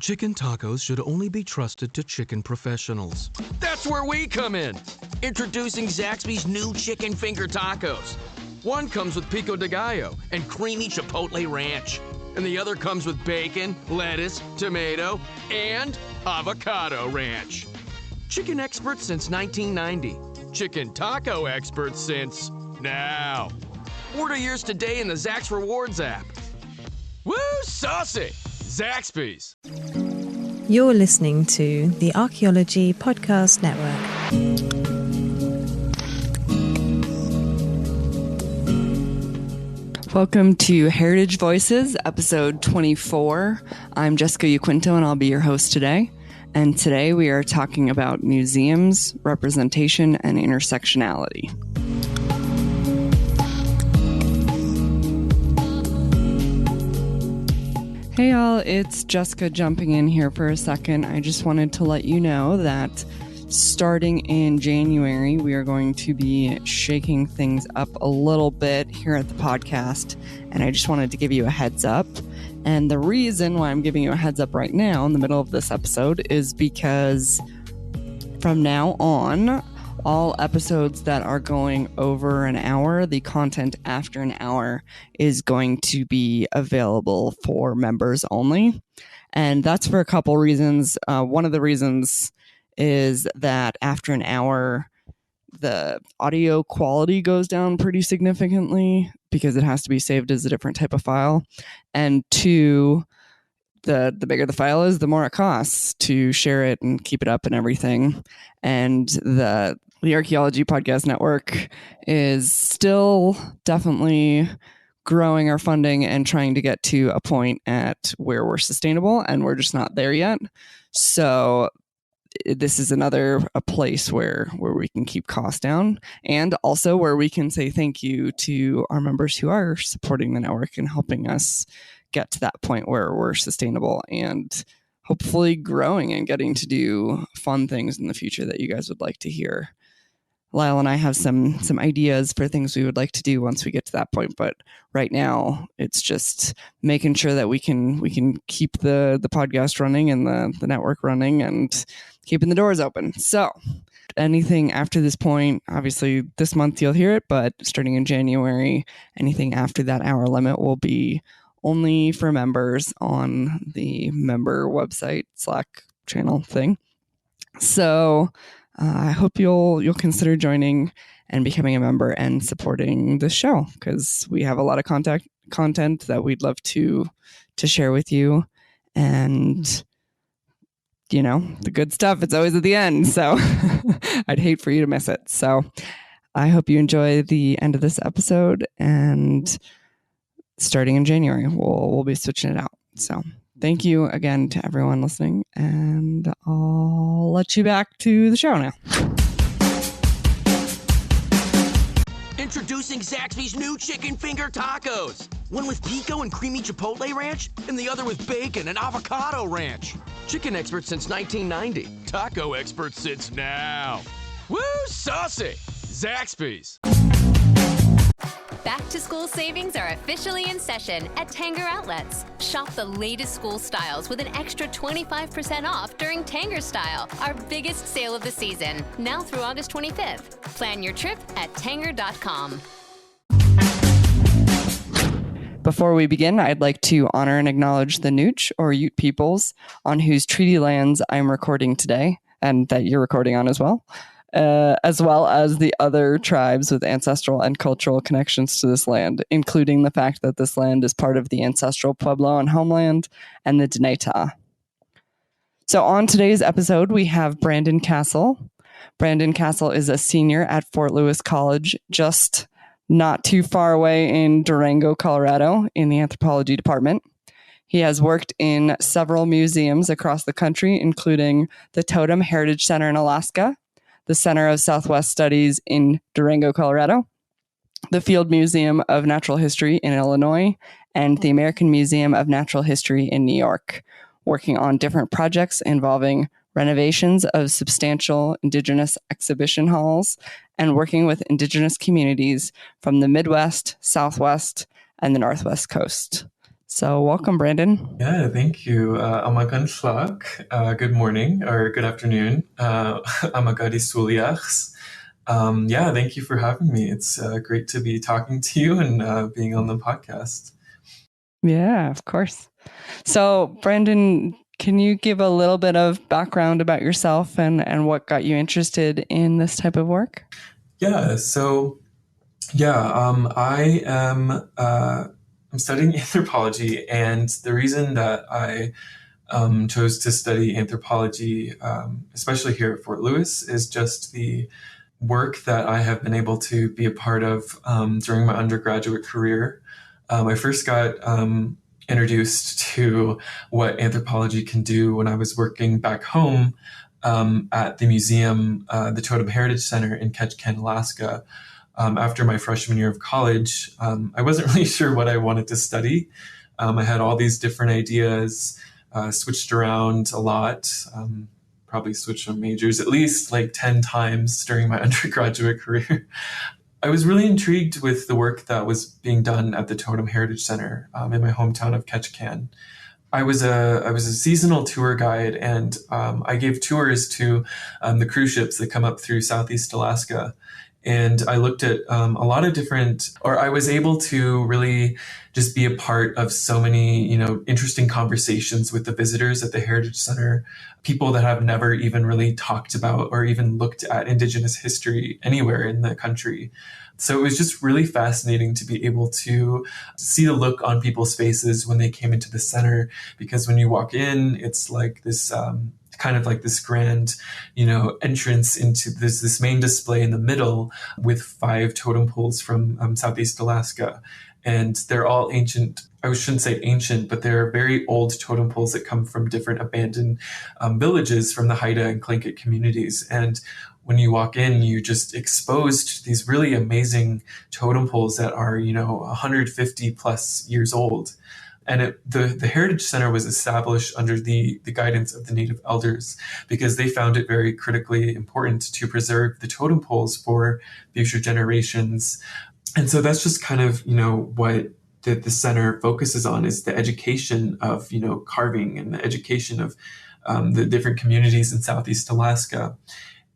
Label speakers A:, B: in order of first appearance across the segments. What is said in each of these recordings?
A: Chicken tacos should only be trusted to chicken professionals.
B: That's where we come in. Introducing Zaxby's new chicken finger tacos. One comes with pico de gallo and creamy chipotle ranch. And the other comes with bacon, lettuce, tomato, and avocado ranch. Chicken experts since 1990. Chicken taco experts since now. Order yours today in the Zax Rewards app. Woo, saucy! Zaxby's.
C: You're listening to the Archaeology Podcast Network.
D: Welcome to Heritage Voices, episode 24. I'm Jessica Yaquinto, and I'll be your host today. And today we are talking about museums, representation, and intersectionality. Hey y'all, it's Jessica jumping in here for a second. I just wanted to let you know that starting in January, we are going to be shaking things up a little bit here at the podcast, and I just wanted to give you a heads up. And the reason why I'm giving you a heads up right now in the middle of this episode is because from now on, all episodes that are going over an hour, the content after an hour is going to be available for members only. And that's for a couple reasons. One of the reasons is that after an hour, the audio quality goes down pretty significantly because it has to be saved as a different type of file. And two, the bigger the file is, the more it costs to share it and keep it up and everything. And the Archaeology Podcast Network is still definitely growing our funding and trying to get to a point at where we're sustainable, and we're just not there yet. So this is a place where we can keep costs down, and also where we can say thank you to our members who are supporting the network and helping us get to that point where we're sustainable and hopefully growing and getting to do fun things in the future that you guys would like to hear. Lyle and I have some ideas for things we would like to do once we get to that point, but right now it's just making sure that we can keep the podcast running and the network running and keeping the doors open. So anything after this point, obviously this month you'll hear it, but starting in January, anything after that hour limit will be only for members on the member website Slack channel thing. So I hope you'll consider joining and becoming a member and supporting the show, because we have a lot of content that we'd love to share with you. And, you know, the good stuff, it's always at the end. So I'd hate for you to miss it. So I hope you enjoy the end of this episode. And starting in January, we'll be switching it out. So thank you again to everyone listening, and I'll let you back to the show now.
B: Introducing Zaxby's new chicken finger tacos. One with pico and creamy chipotle ranch, and the other with bacon and avocado ranch. Chicken experts since 1990. Taco experts since now. Woo, saucy! Zaxby's.
E: Back to school savings are officially in session at Tanger Outlets. Shop the latest school styles with an extra 25% off during Tanger Style, our biggest sale of the season, now through August 25th. Plan your trip at tanger.com.
D: Before we begin, I'd like to honor and acknowledge the Nooch or Ute peoples on whose treaty lands I'm recording today, and that you're recording on as well as the other tribes with ancestral and cultural connections to this land, including the fact that this land is part of the ancestral Puebloan homeland and the Dinétah. So on today's episode, we have Brandon Castle. Brandon Castle is a senior at Fort Lewis College, just not too far away in Durango, Colorado, in the Anthropology department. He has worked in several museums across the country, including the Totem Heritage Center in Alaska, the Center of Southwest Studies in Durango, Colorado, the Field Museum of Natural History in Illinois, and the American Museum of Natural History in New York, working on different projects involving renovations of substantial Indigenous exhibition halls and working with Indigenous communities from the Midwest, Southwest, and the Northwest coast. So welcome, Brandon.
F: Yeah, thank you. Amagan Schlag. Good morning or good afternoon. Amagadi Suliachs. Yeah, thank you for having me. It's great to be talking to you and being on the podcast.
D: Yeah, of course. So, Brandon, can you give a little bit of background about yourself and what got you interested in this type of work?
F: Yeah, so I am I'm studying anthropology, and the reason that I chose to study anthropology, especially here at Fort Lewis, is just the work that I have been able to be a part of during my undergraduate career. I first got introduced to what anthropology can do when I was working back home at the museum, the Totem Heritage Center in Ketchikan, Alaska. After my freshman year of college, I wasn't really sure what I wanted to study. I had all these different ideas, switched around a lot, probably switched from majors at least like 10 times during my undergraduate career. I was really intrigued with the work that was being done at the Totem Heritage Center in my hometown of Ketchikan. I was a seasonal tour guide, and I gave tours to the cruise ships that come up through Southeast Alaska. And I looked at a lot of different, or I was able to really just be a part of so many, interesting conversations with the visitors at the Heritage Center, people that have never even really talked about or even looked at Indigenous history anywhere in the country. So it was just really fascinating to be able to see the look on people's faces when they came into the center, because when you walk in, it's like this kind of like this grand, entrance into this main display in the middle with 5 totem poles from Southeast Alaska. And they're all ancient. I shouldn't say ancient, but they're very old totem poles that come from different abandoned villages from the Haida and Tlingit communities. And when you walk in, you just exposed to these really amazing totem poles that are, 150 plus years old. And the Heritage Center was established under the guidance of the Native elders because they found it very critically important to preserve the totem poles for future generations. And so that's just kind of, what the center focuses on, is the education of, carving and the education of the different communities in Southeast Alaska.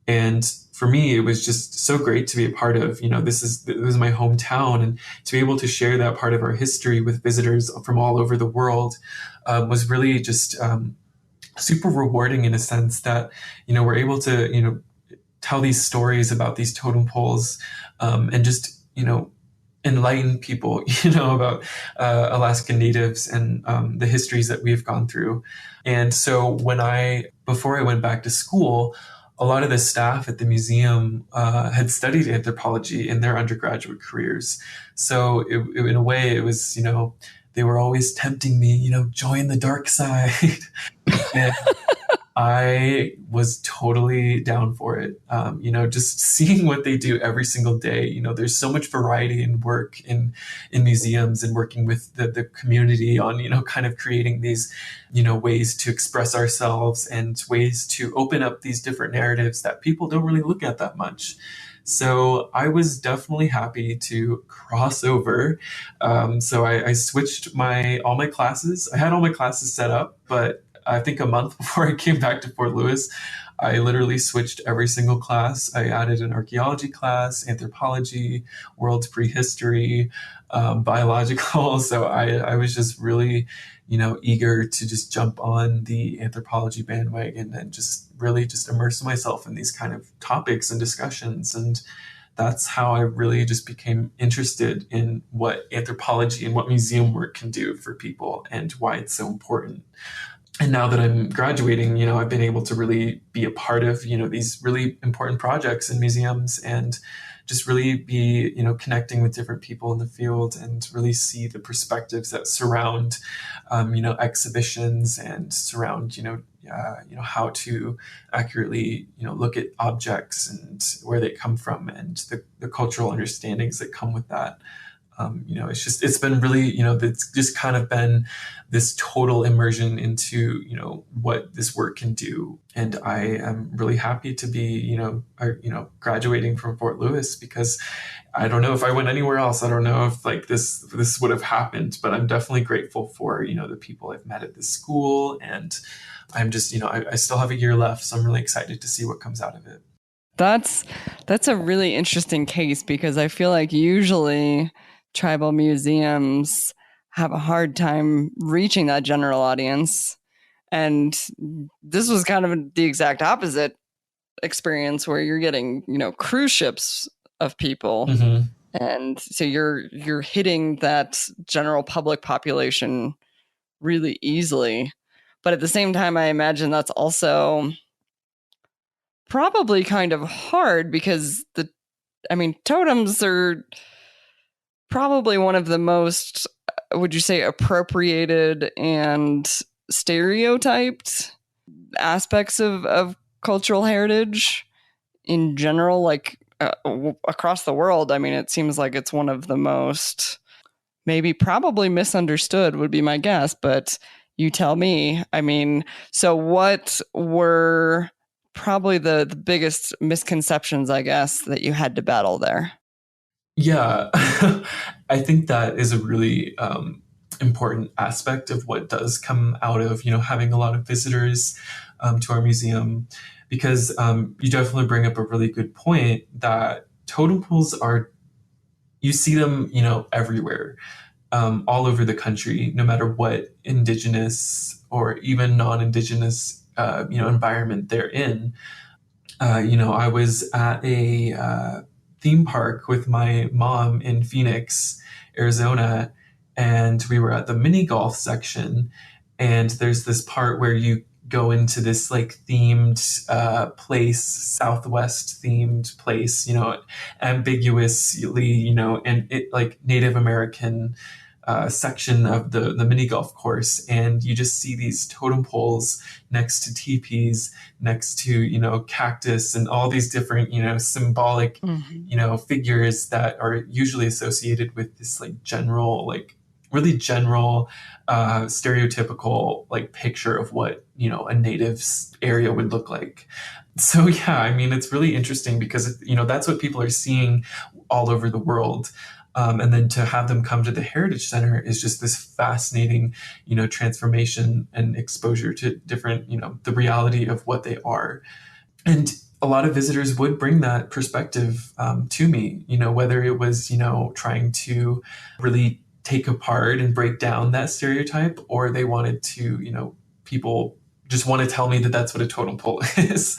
F: And for me, it was just so great to be a part of, this was my hometown, and to be able to share that part of our history with visitors from all over the world was really just super rewarding, in a sense that, we're able to, tell these stories about these totem poles and just, enlighten people, about Alaskan Natives and the histories that we've gone through. And so before I went back to school, a lot of the staff at the museum had studied anthropology in their undergraduate careers. So in a way, it was, they were always tempting me, join the dark side. And I was totally down for it. Just seeing what they do every single day. There's so much variety in work in museums, and working with the community on, kind of creating these, ways to express ourselves and ways to open up these different narratives that people don't really look at that much. So I was definitely happy to cross over. So I switched all my classes. I had all my classes set up, but I think a month before I came back to Fort Lewis, I literally switched every single class. I added an archaeology class, anthropology, world prehistory, biological. So I was just really, eager to just jump on the anthropology bandwagon and just really just immerse myself in these kind of topics and discussions. And that's how I really just became interested in what anthropology and what museum work can do for people and why it's so important. And now that I'm graduating, I've been able to really be a part of, these really important projects in museums, and just really be, connecting with different people in the field, and really see the perspectives that surround, exhibitions, and surround, how to accurately, look at objects and where they come from, and the cultural understandings that come with that. It's been really, it's just kind of been this total immersion into, what this work can do. And I am really happy to be, graduating from Fort Lewis, because I don't know if I went anywhere else. I don't know if like this would have happened, but I'm definitely grateful for, the people I've met at this school. And I'm just, I still have a year left. So I'm really excited to see what comes out of it.
D: That's a really interesting case, because I feel like usually tribal museums have a hard time reaching that general audience. And this was kind of the exact opposite experience, where you're getting, cruise ships of people.
F: Mm-hmm.
D: And so you're hitting that general public population really easily. But at the same time, I imagine that's also probably kind of hard, because totems are probably one of the most, would you say, appropriated and stereotyped aspects of cultural heritage in general, like across the world. I mean, it seems like it's one of the most, maybe probably misunderstood would be my guess, but you tell me. I mean, so what were probably the biggest misconceptions, I guess, that you had to battle there?
F: Yeah, I think that is a really important aspect of what does come out of, having a lot of visitors to our museum, because you definitely bring up a really good point that totem poles you see them, everywhere, all over the country, no matter what indigenous or even non-indigenous, environment they're in. I was at a theme park with my mom in Phoenix, Arizona, and we were at the mini golf section. And there's this part where you go into this like themed place, Southwest themed place, ambiguously, and it like Native American section of the mini golf course, and you just see these totem poles next to teepees, next to cactus, and all these different symbolic figures that are usually associated with this like general, like really general stereotypical like picture of what a native area would look like. So yeah, I mean, it's really interesting, because that's what people are seeing all over the world. And then to have them come to the Heritage Center is just this fascinating, transformation and exposure to different, the reality of what they are. And a lot of visitors would bring that perspective to me, whether it was, trying to really take apart and break down that stereotype, or they wanted to, people just want to tell me that that's what a totem pole is.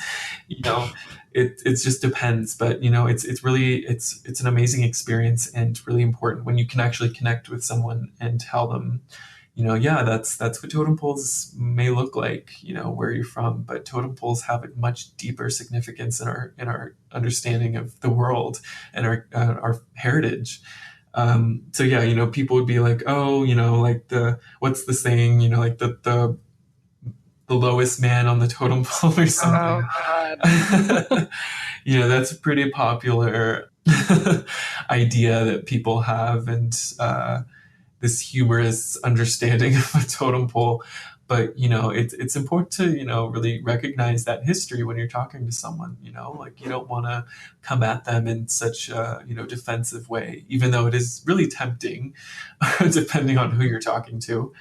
F: It just depends, but it's really it's an amazing experience, and really important when you can actually connect with someone and tell them, yeah, that's what totem poles may look like, where you're from, but totem poles have a much deeper significance in our understanding of the world and our heritage. So yeah, people would be like, oh, like what's the saying, like the lowest man on the totem pole or something.
D: Oh, God.
F: That's a pretty popular idea that people have, and this humorous understanding of a totem pole. But it's important to really recognize that history when you're talking to someone. Like you don't want to come at them in such a defensive way, even though it is really tempting, depending on who you're talking to.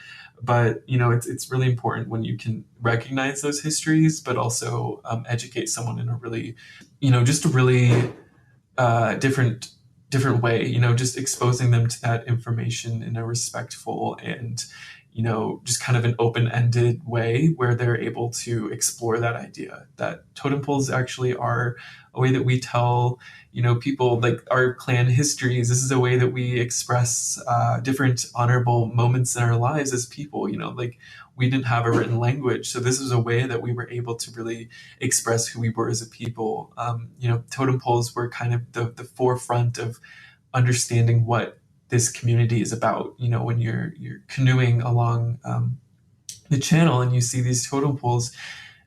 F: But it's really important when you can recognize those histories, but also educate someone in a really, just a really different way. Just exposing them to that information in a respectful and just kind of an open-ended way, where they're able to explore that idea that totem poles actually are a way that we tell people, like our clan histories. This is a way that we express different honorable moments in our lives as people. Like we didn't have a written language, so this was a way that we were able to really express who we were as a people. Totem poles were kind of the forefront of understanding what this community is about. When you're canoeing along the channel and you see these totem poles,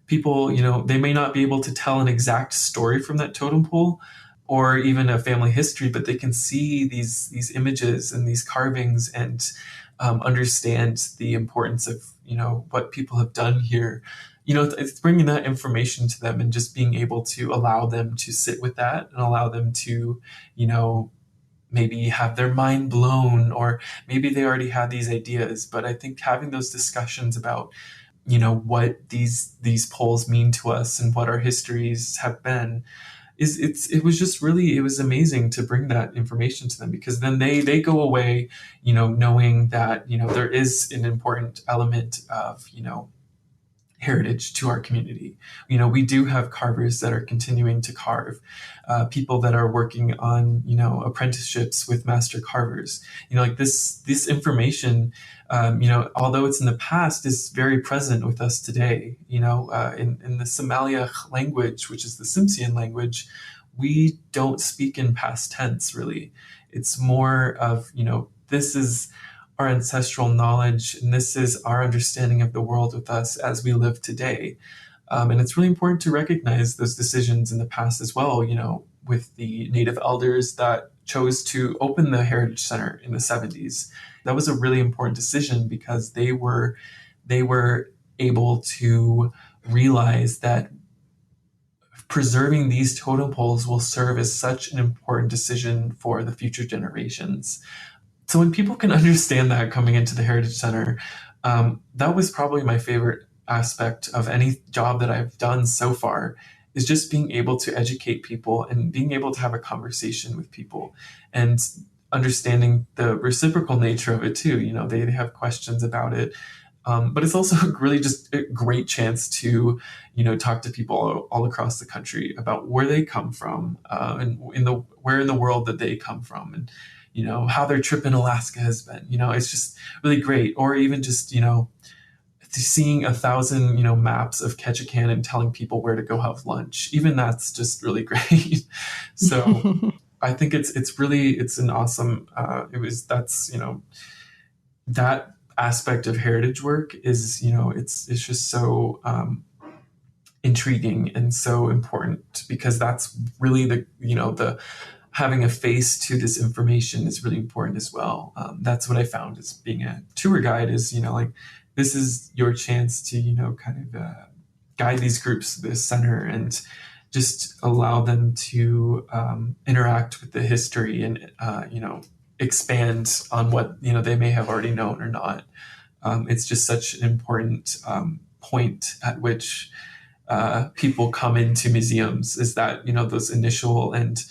F: people, they may not be able to tell an exact story from that totem pole, or even a family history, but they can see these images and these carvings and understand the importance of, what people have done here. It's bringing that information to them and just being able to allow them to sit with that and allow them to, maybe have their mind blown, or maybe they already had these ideas. But I think having those discussions about, what these poles mean to us and what our histories have been, it was amazing to bring that information to them, because then they go away, knowing that, there is an important element of, heritage to our community. We do have carvers that are continuing to carve, people that are working on, apprenticeships with master carvers. Like this information, although it's in the past, is very present with us today. In the Somaliach language, which is the Tsimshian language, we don't speak in past tense, really. It's more of, this is our ancestral knowledge, and this is our understanding of the world with us as we live today. And it's really important to recognize those decisions in the past as well, with the Native elders that chose to open the Heritage Center in the 70s. That was a really important decision, because they were able to realize that preserving these totem poles will serve as such an important decision for the future generations. So when people can understand that coming into the Heritage Center, that was probably my favorite aspect of any job that I've done so far, is just being able to educate people and being able to have a conversation with people and understanding the reciprocal nature of it too. They have questions about it. But it's also really just a great chance to, talk to people all across the country about where they come from, and where in the world that they come from, and how their trip in Alaska has been. It's just really great. Or even just, seeing 1,000, maps of Ketchikan and telling people where to go have lunch. Even that's just really great. So I think it's an awesome, that aspect of heritage work is, it's just so intriguing and so important, because that's really the having a face to this information is really important as well. That's what I found as being a tour guide is, this is your chance to, guide these groups to this center and just allow them to interact with the history and, expand on what, they may have already known or not. It's just such an important point at which people come into museums, is that, those initial and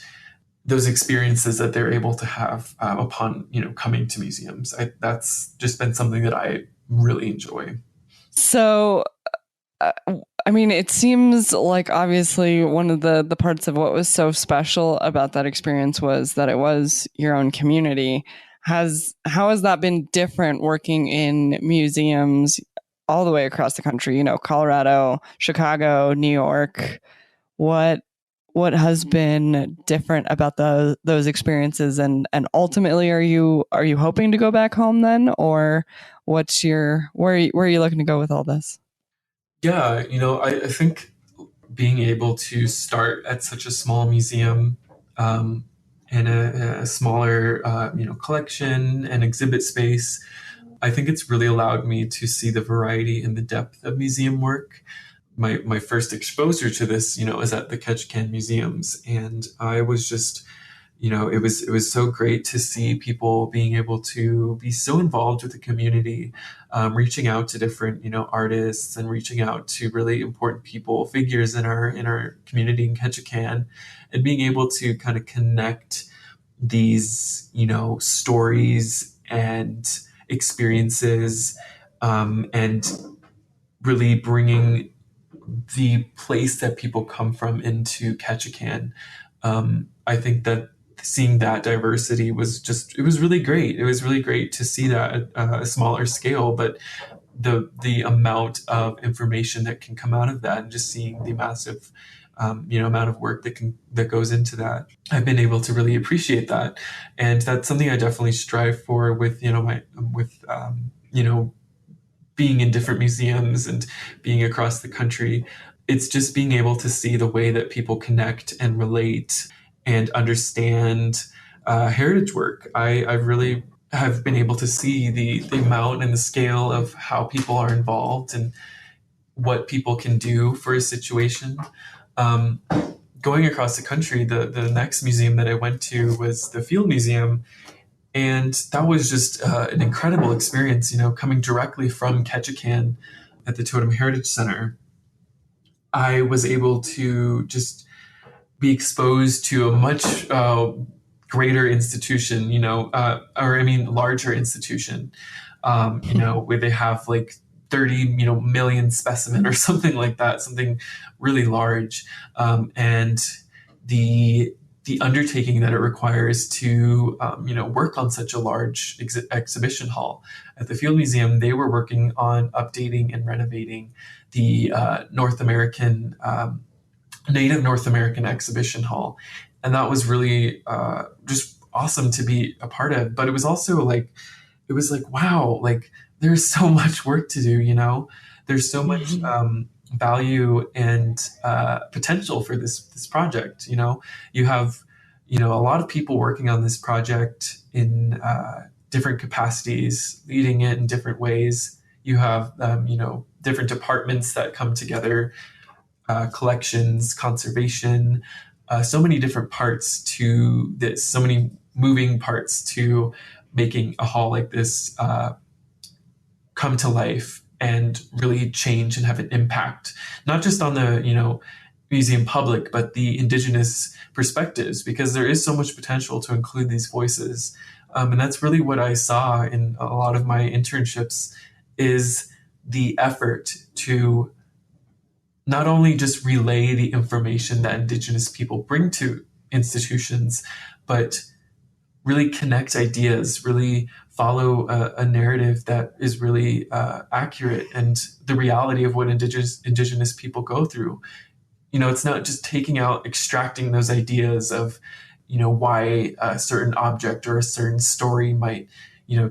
F: those experiences that they're able to have upon, coming to museums. That's just been something that I really enjoy.
D: So, it seems like obviously one of the parts of what was so special about that experience was that it was your own community. How has that been different working in museums all the way across the country? Colorado, Chicago, New York. What has been different about those experiences, and ultimately are you hoping to go back home then, or where are you looking to go with all this?
F: Yeah, I think being able to start at such a small museum, and a smaller collection and exhibit space, I think it's really allowed me to see the variety and the depth of museum work. My first exposure to this, is at the Ketchikan museums, and I was just, it was so great to see people being able to be so involved with the community, reaching out to different, artists, and reaching out to really important figures in our community in Ketchikan, and being able to kind of connect these, stories and experiences, and really bringing the place that people come from into Ketchikan. I think that seeing that diversity it was really great. It was really great to see that at a smaller scale, but the amount of information that can come out of that, and just seeing the massive, amount of work that goes into that, I've been able to really appreciate that. And that's something I definitely strive for with, being in different museums and being across the country. It's just being able to see the way that people connect and relate and understand heritage work. I really have been able to see the amount and the scale of how people are involved and what people can do for a situation. Going across the country, the next museum that I went to was the Field Museum. And that was just an incredible experience, coming directly from Ketchikan at the Totem Heritage Center. I was able to just be exposed to a much greater institution, larger institution, where they have like 30, million specimen or something like that, something really large. And the undertaking that it requires to, work on such a large exhibition hall. At the Field Museum, they were working on updating and renovating the Native North American exhibition hall. And that was really just awesome to be a part of. But it was also like, wow, like there's so much work to do, there's so much value and potential for this project. You have, a lot of people working on this project in different capacities, leading it in different ways. You have, different departments that come together, collections, conservation, so many different parts to this, so many moving parts to making a hall like this come to life and really change and have an impact, not just on the, museum public, but the Indigenous perspectives, because there is so much potential to include these voices. And that's really what I saw in a lot of my internships, is the effort to not only just relay the information that Indigenous people bring to institutions, but really connect ideas, really follow a narrative that is really accurate and the reality of what Indigenous people go through. It's not just extracting those ideas of, why a certain object or a certain story might,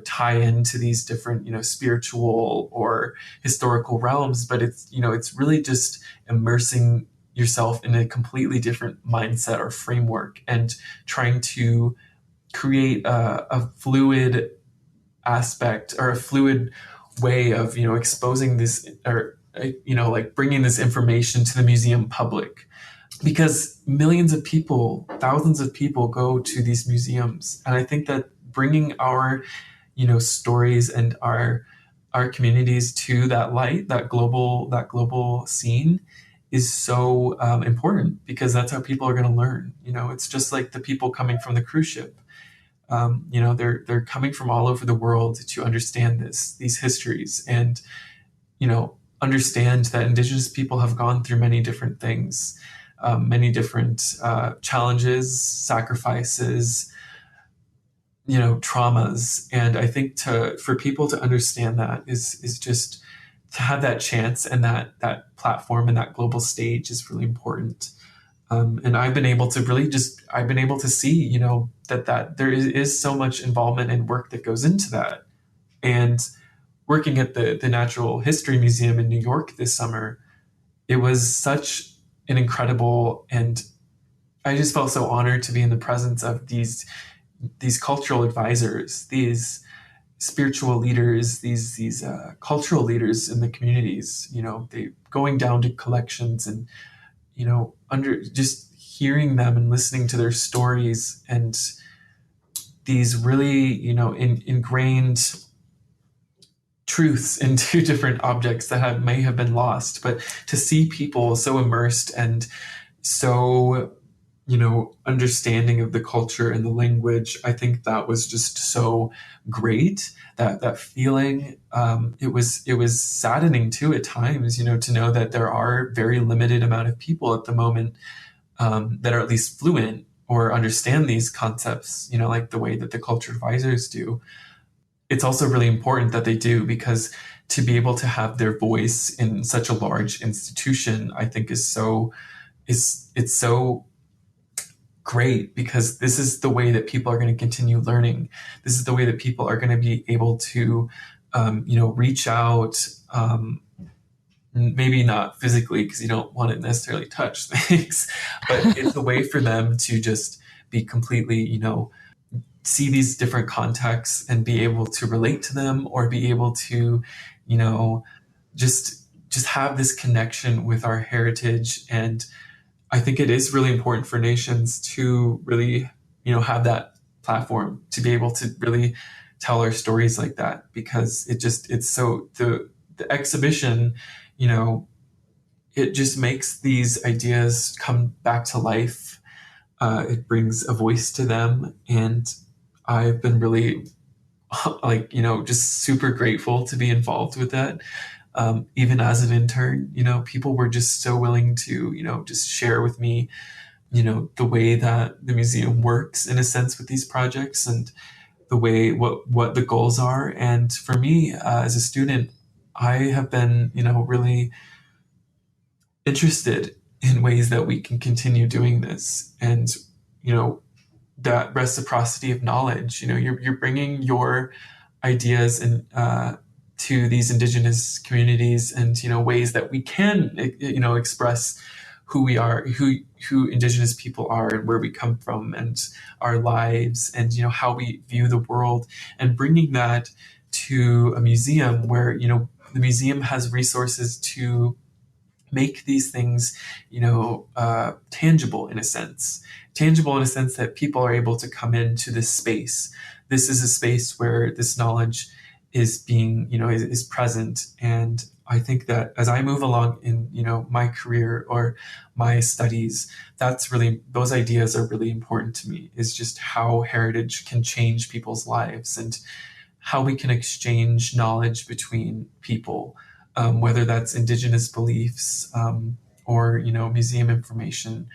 F: tie into these different, spiritual or historical realms, but it's really just immersing yourself in a completely different mindset or framework and trying to create a fluid aspect or a fluid way of, exposing this or, bringing this information to the museum public, because millions of people, thousands of people go to these museums. And I think that bringing our, stories and our communities to that light, that global scene is so important, because that's how people are going to learn. It's just like the people coming from the cruise ship. They're coming from all over the world to understand these histories and, understand that Indigenous people have gone through many different things, many different challenges, sacrifices, traumas. And I think for people to understand that is just to have that chance and that platform and that global stage is really important. And I've been able to see, that there is so much involvement and work that goes into that. And working at the Natural History Museum in New York this summer, it was such an incredible, and I just felt so honored to be in the presence of these cultural advisors, these spiritual leaders, these cultural leaders in the communities. They going down to collections and under just hearing them and listening to their stories and these really ingrained truths into different objects that may have been lost, but to see people so immersed and so understanding of the culture and the language, I think that was just so great. That feeling, it was saddening too at times, to know that there are very limited amount of people at the moment that are at least fluent or understand these concepts, like the way that the culture advisors do. It's also really important that they do, because to be able to have their voice in such a large institution, I think it's so great, because this is the way that people are going to continue learning. This is the way that people are going to be able to, reach out, maybe not physically, because you don't want to necessarily touch things, but it's a way for them to just be completely, see these different contexts and be able to relate to them, or be able to, just have this connection with our heritage. And I think it is really important for nations to really, have that platform to be able to really tell our stories like that, because it's so, the exhibition, it just makes these ideas come back to life. It brings a voice to them. And I've been really just super grateful to be involved with that. Even as an intern, people were just so willing to, just share with me, the way that the museum works in a sense with these projects, and the way, what the goals are. And for me, as a student, I have been, really interested in ways that we can continue doing this. And, that reciprocity of knowledge, you're bringing your ideas and, to these Indigenous communities, and, ways that we can, express who we are, who Indigenous people are, and where we come from, and our lives, and, how we view the world, and bringing that to a museum where, the museum has resources to make these things, tangible in a sense that people are able to come into this space. This is a space where this knowledge is being, is present. And I think that as I move along in, my career or my studies, those ideas are really important to me, is just how heritage can change people's lives, and how we can exchange knowledge between people, whether that's Indigenous beliefs, or, museum information,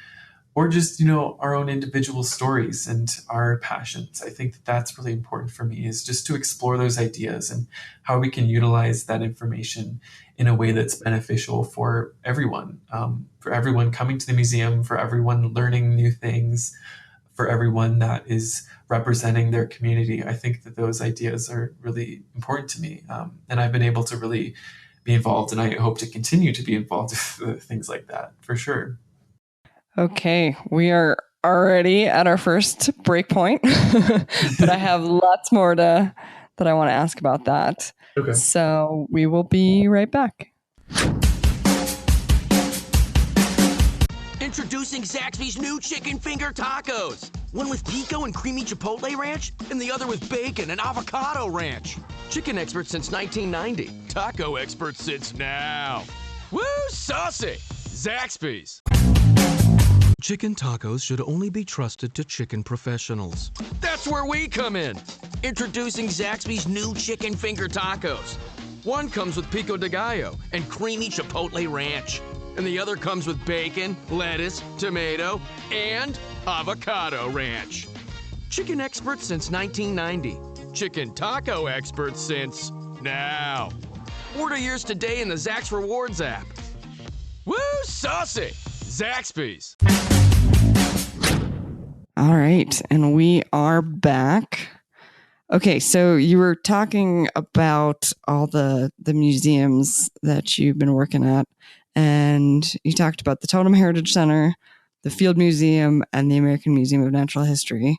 F: or just, our own individual stories and our passions. I think that that's really important for me, is just to explore those ideas and how we can utilize that information in a way that's beneficial for everyone coming to the museum, for everyone learning new things, for everyone that is representing their community. I think that those ideas are really important to me. And I've been able to really be involved, and I hope to continue to be involved with things like that, for sure.
D: Okay, we are already at our first break point, but I have lots more that I want to ask about that.
F: Okay.
D: So we will be right back.
B: Introducing Zaxby's new chicken finger tacos. One with pico and creamy chipotle ranch, and the other with bacon and avocado ranch. Chicken expert since 1990. Taco expert since now. Woo, saucy! Zaxby's.
A: Chicken tacos should only be trusted to chicken professionals.
B: That's where we come in. Introducing Zaxby's new chicken finger tacos. One comes with pico de gallo and creamy chipotle ranch. And the other comes with bacon, lettuce, tomato, and avocado ranch. Chicken expert since 1990. Chicken taco expert since now. Order yours today in the Zax Rewards app. Woo, saucy! Zaxby's.
D: All right, and we are back. Okay, so you were talking about all the museums that you've been working at, and you talked about the Totem Heritage Center, the Field Museum, and the American Museum of Natural History.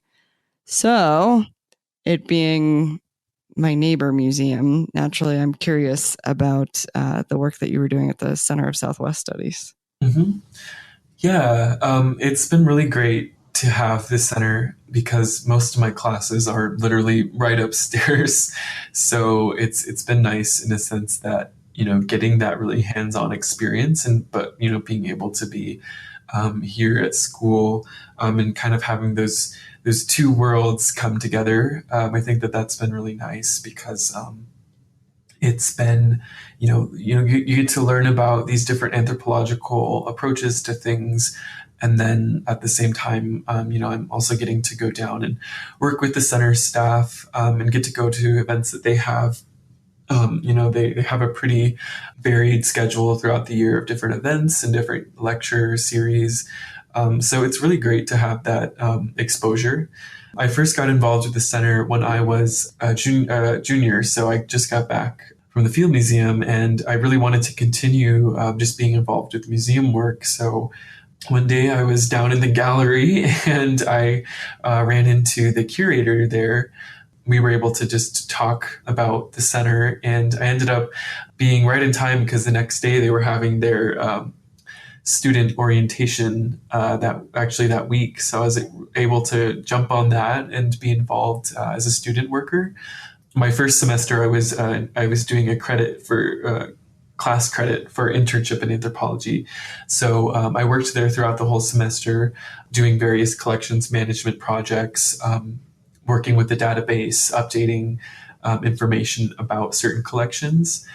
D: So, it being my neighbor museum, naturally, I'm curious about the work that you were doing at the Center of Southwest Studies.
F: Mm-hmm. Yeah, it's been really great to have this center, because most of my classes are literally right upstairs. So it's been nice in a sense that, getting that really hands-on experience, but being able to be here at school, and kind of having those two worlds come together. I think that that's been really nice, because it's been, you get to learn about these different anthropological approaches to things. And then at the same time, I'm also getting to go down and work with the center staff, and get to go to events that they have. They have a pretty varied schedule throughout the year of different events and different lecture series. So it's really great to have that exposure. I first got involved with the center when I was a junior, so I just got back from the Field Museum, and I really wanted to continue just being involved with museum work. So one day I was down in the gallery and I ran into the curator there. We were able to just talk about the center, and I ended up being right in time because the next day they were having their student orientation that week. So I was able to jump on that and be involved as a student worker. My first semester, I was doing a credit for class credit for internship in anthropology. So I worked there throughout the whole semester, doing various collections management projects, working with the database, updating information about certain collections.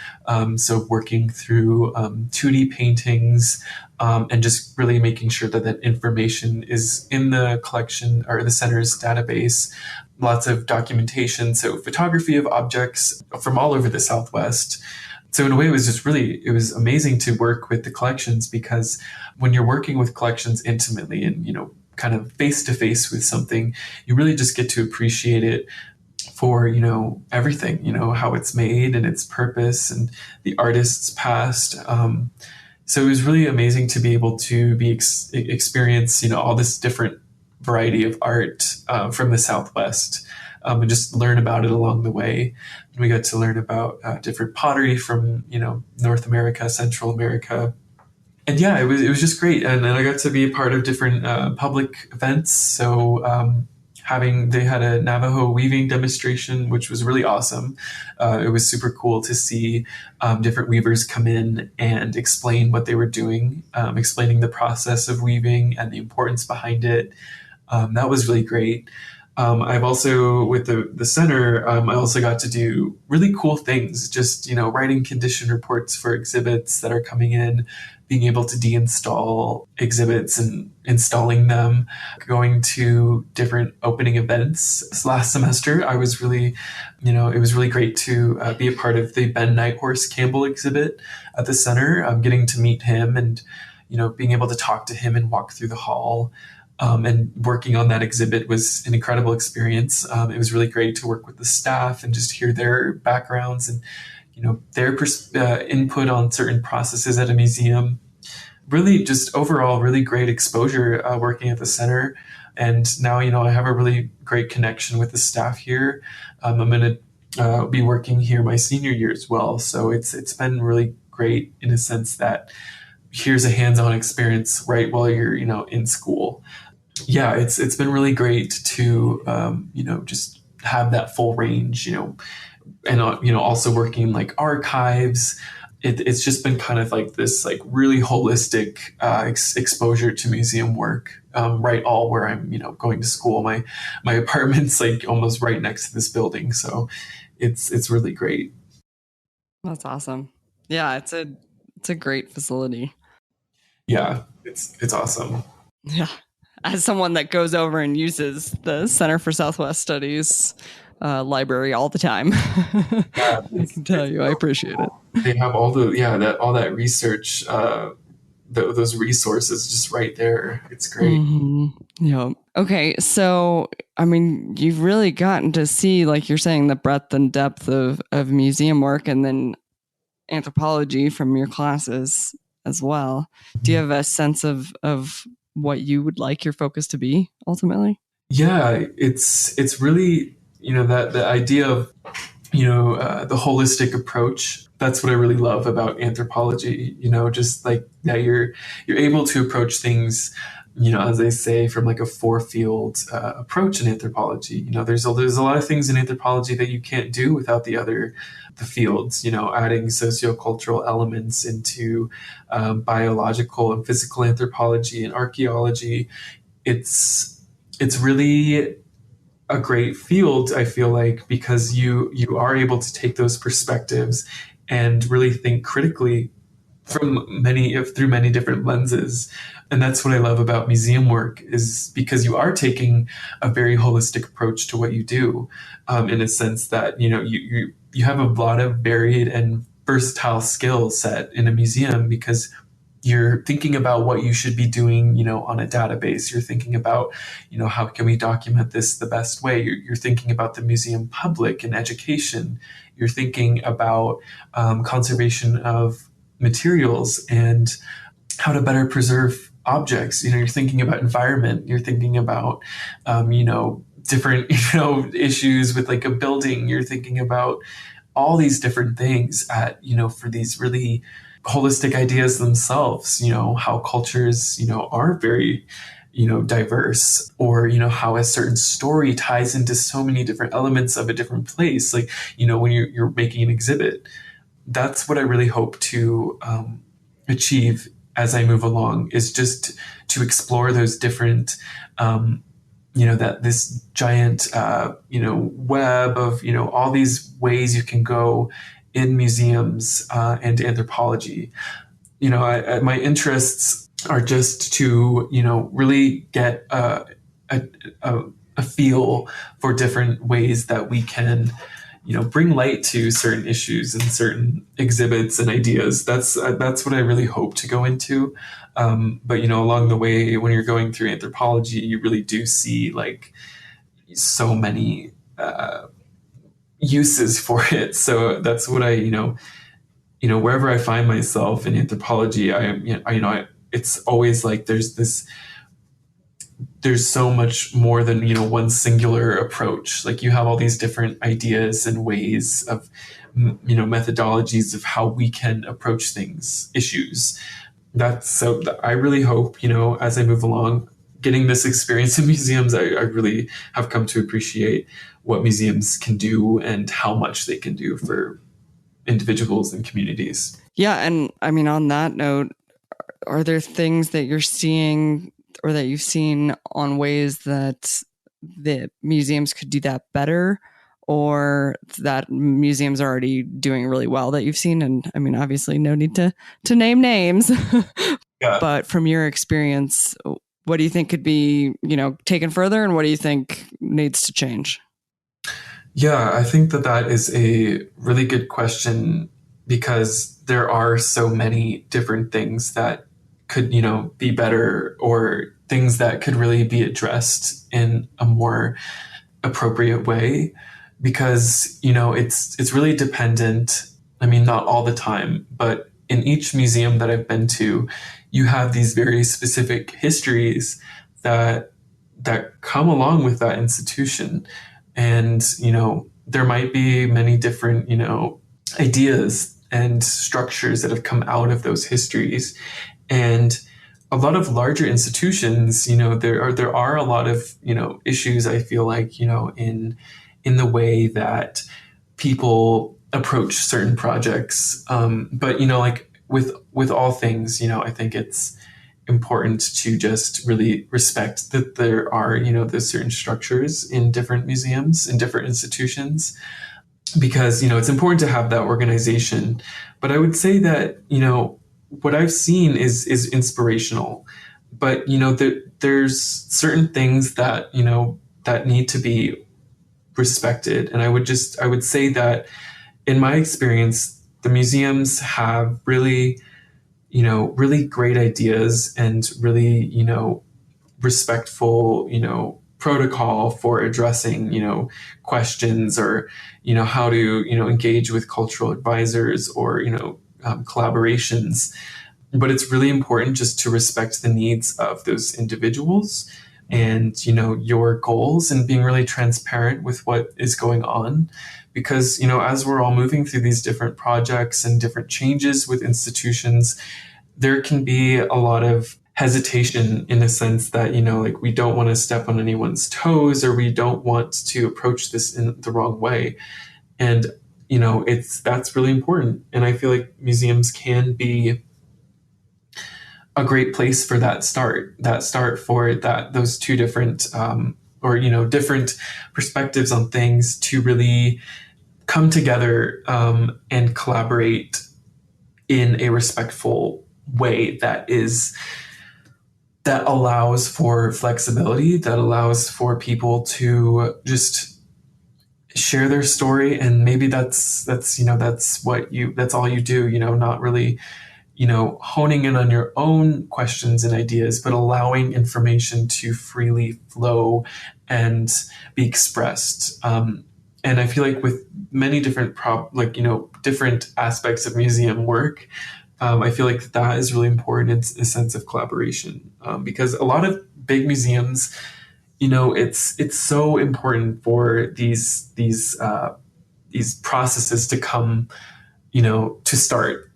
F: So working through 2D paintings and just really making sure that that information is in the collection or the center's database. Lots of documentation, so photography of objects from all over the Southwest. So in a way, it was amazing to work with the collections, because when you're working with collections intimately and, kind of face to face with something, you really just get to appreciate it for, everything, how it's made and its purpose and the artist's past. So it was really amazing to be able to experience, all this different variety of art from the Southwest, and just learn about it along the way. And we got to learn about different pottery from, North America, Central America. And yeah, it was just great. And I got to be a part of different public events. So they had a Navajo weaving demonstration, which was really awesome. It was super cool to see different weavers come in and explain what they were doing, explaining the process of weaving and the importance behind it. That was really great. I've also, with the center, I also got to do really cool things, just, writing condition reports for exhibits that are coming in, being able to deinstall exhibits and installing them, going to different opening events. This last semester, I was really, it was really great to be a part of the Ben Nighthorse Campbell exhibit at the center, getting to meet him and, being able to talk to him and walk through the hall. And working on that exhibit was an incredible experience. It was really great to work with the staff and just hear their backgrounds and, their input on certain processes at a museum. Really just overall really great exposure working at the center. And now, I have a really great connection with the staff here. I'm going to be working here my senior year as well. So it's been really great in a sense that here's a hands-on experience right while you're, in school. Yeah, it's been really great to, just have that full range, and, also working like archives. It's just been kind of like this like really holistic exposure to museum work, right all where I'm, going to school. My apartment's like almost right next to this building. So it's really great.
D: That's awesome. Yeah, it's a great facility.
F: Yeah, it's awesome.
D: Yeah. As someone that goes over and uses the Center for Southwest Studies library all the time,
F: Yeah,
D: I can tell you, I appreciate it.
F: They have all that research, those resources just right there. It's great.
D: Mm-hmm. Yeah. Okay. So, you've really gotten to see, like you're saying, the breadth and depth of museum work, and then anthropology from your classes as well. Do you have a sense of what you would like your focus to be ultimately?
F: Yeah, it's really, that the idea of, the holistic approach. That's what I really love about anthropology, just like that you're able to approach things, as they say, from like a four-field approach in anthropology. There's a lot of things in anthropology that you can't do without the fields, adding sociocultural elements into biological and physical anthropology and archaeology. It's really a great field, I feel like, because you are able to take those perspectives and really think critically through many different lenses. And that's what I love about museum work, is because you are taking a very holistic approach to what you do, in a sense that, you have a lot of varied and versatile skill set in a museum, because you're thinking about what you should be doing, on a database. You're thinking about, how can we document this the best way? You're thinking about the museum public and education. You're thinking about conservation of materials and how to better preserve objects. You're thinking about environment, you're thinking about, different, issues with like a building, you're thinking about all these different things for these really holistic ideas themselves, how cultures, are very, diverse, or, how a certain story ties into so many different elements of a different place. Like, when you're making an exhibit, that's what I really hope to achieve as I move along, is just to explore those different, that this giant, web of, all these ways you can go in museums and anthropology. My interests are just to, really get a feel for different ways that we can, bring light to certain issues and certain exhibits and ideas. That's what I really hope to go into. But along the way, when you're going through anthropology, you really do see like so many uses for it. So that's what I, wherever I find myself in anthropology, it's always like there's so much more than, one singular approach. Like you have all these different ideas and ways of, methodologies of how we can approach things, issues. I really hope, as I move along, getting this experience in museums, I really have come to appreciate what museums can do and how much they can do for individuals and communities.
D: Yeah. And I mean, on that note, are there things that you're seeing or that you've seen on ways that the museums could do that better, or that museums are already doing really well that you've seen? And I mean, obviously no need to name names,
F: Yeah.
D: But from your experience, what do you think could be, taken further, and what do you think needs to change?
F: Yeah, I think that is a really good question, because there are so many different things that could, be better, or things that could really be addressed in a more appropriate way, because, it's really dependent. I mean, not all the time, but in each museum that I've been to, you have these very specific histories that come along with that institution. And, there might be many different, ideas and structures that have come out of those histories. And a lot of larger institutions, there are a lot of, issues, I feel like, in the way that people approach certain projects. But, like with all things, I think it's important to just really respect that there are, those certain structures in different museums and different institutions, because, it's important to have that organization. But I would say that, what I've seen is inspirational, but, there's certain things that, that need to be respected. And I would say that in my experience, the museums have really, really great ideas and really, respectful, protocol for addressing, questions, or, how to, engage with cultural advisors, or, collaborations. But it's really important just to respect the needs of those individuals and, your goals, and being really transparent with what is going on. Because, as we're all moving through these different projects and different changes with institutions, there can be a lot of hesitation, in a sense that, like we don't want to step on anyone's toes, or we don't want to approach this in the wrong way. And, that's really important. And I feel like museums can be a great place for that start for those two different, or, different perspectives on things to really come together and collaborate in a respectful way that allows for flexibility, that allows for people to just share their story. And maybe that's all you do, not really, honing in on your own questions and ideas, but allowing information to freely flow and be expressed. And I feel like with many different different aspects of museum work, I feel like that is really important. It's a sense of collaboration, because a lot of big museums, it's so important for these processes to come, to start,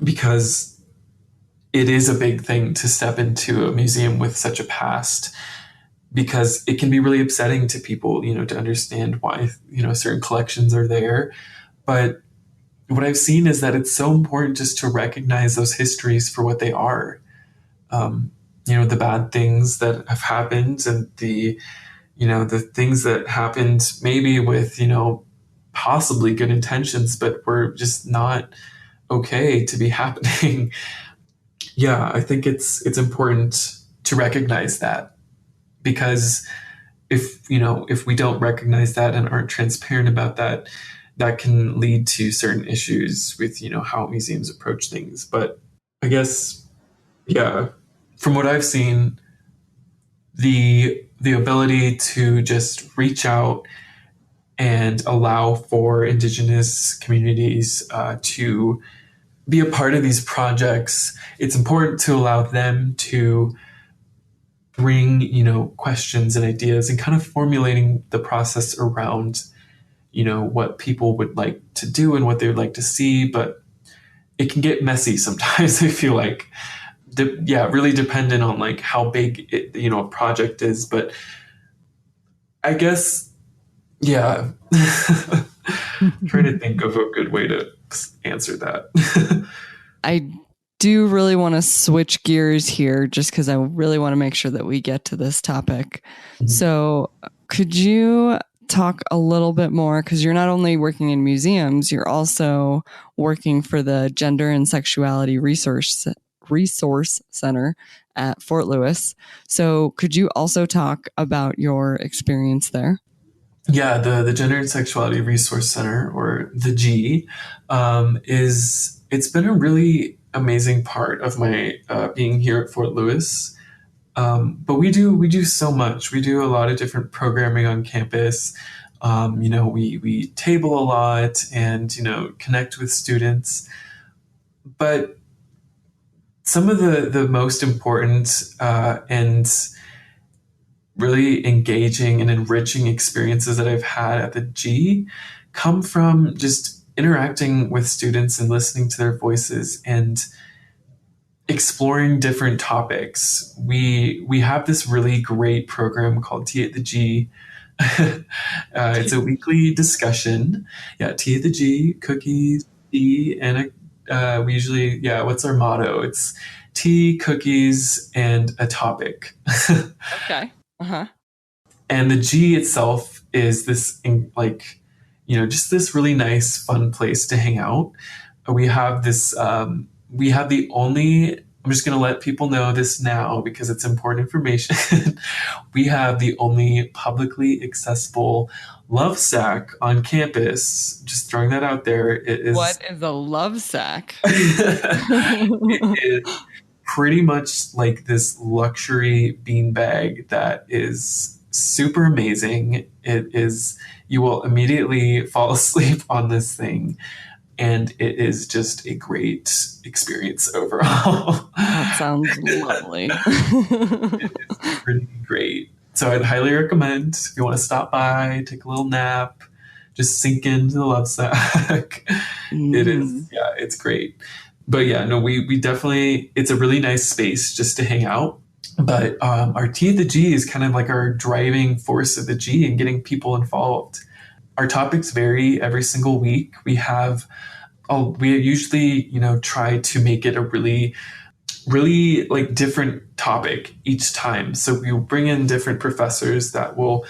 F: because it is a big thing to step into a museum with such a past, because it can be really upsetting to people, to understand why, certain collections are there. But what I've seen is that it's so important just to recognize those histories for what they are. The bad things that have happened, and the things that happened maybe with, possibly good intentions, but were just not okay to be happening. Yeah, I think it's important to recognize that, because if we don't recognize that and aren't transparent about that, that can lead to certain issues with, how museums approach things. But I guess, yeah, from what I've seen, the ability to just reach out and allow for Indigenous communities to be a part of these projects, it's important to allow them to bring, questions and ideas, and kind of formulating the process around, what people would like to do and what they would like to see. But it can get messy sometimes. I feel like, really dependent on like how big a project is. But I guess, yeah, trying to think of a good way to answer that.
D: I do really want to switch gears here, just because I really want to make sure that we get to this topic. Mm-hmm. So could you talk a little bit more, because you're not only working in museums, you're also working for the Gender and Sexuality Resource Center at Fort Lewis. So could you also talk about your experience there?
F: Yeah, the Gender and Sexuality Resource Center, or the G, it's been a really amazing part of my being here at Fort Lewis. But we do so much. We do a lot of different programming on campus. We table a lot and, connect with students. But some of the most important and really engaging and enriching experiences that I've had at the G come from just interacting with students and listening to their voices and exploring different topics. We have this really great program called Tea at the G. It's a weekly discussion. Yeah, Tea at the G, cookies, tea, and we usually, what's our motto? It's tea, cookies, and a topic.
D: Okay. Uh-huh.
F: And the G itself is this, just this really nice, fun place to hang out. We have this, we have the only, I'm just going to let people know this now because it's important information. We have the only publicly accessible love sack on campus. Just throwing that out there. It is.
D: What is a love sack?
F: It is pretty much like this luxury beanbag that is super amazing. It is, you will immediately fall asleep on this thing. And it is just a great experience overall.
D: That sounds lovely.
F: It is pretty great. So I'd highly recommend, if you want to stop by, take a little nap, just sink into the love sack. It is, it's great. But we definitely, it's a really nice space just to hang out. But our Tea at the G is kind of like our driving force of the G and getting people involved. Our topics vary every single week. We usually, try to make it a really, really like different topic each time. So we bring in different professors that will,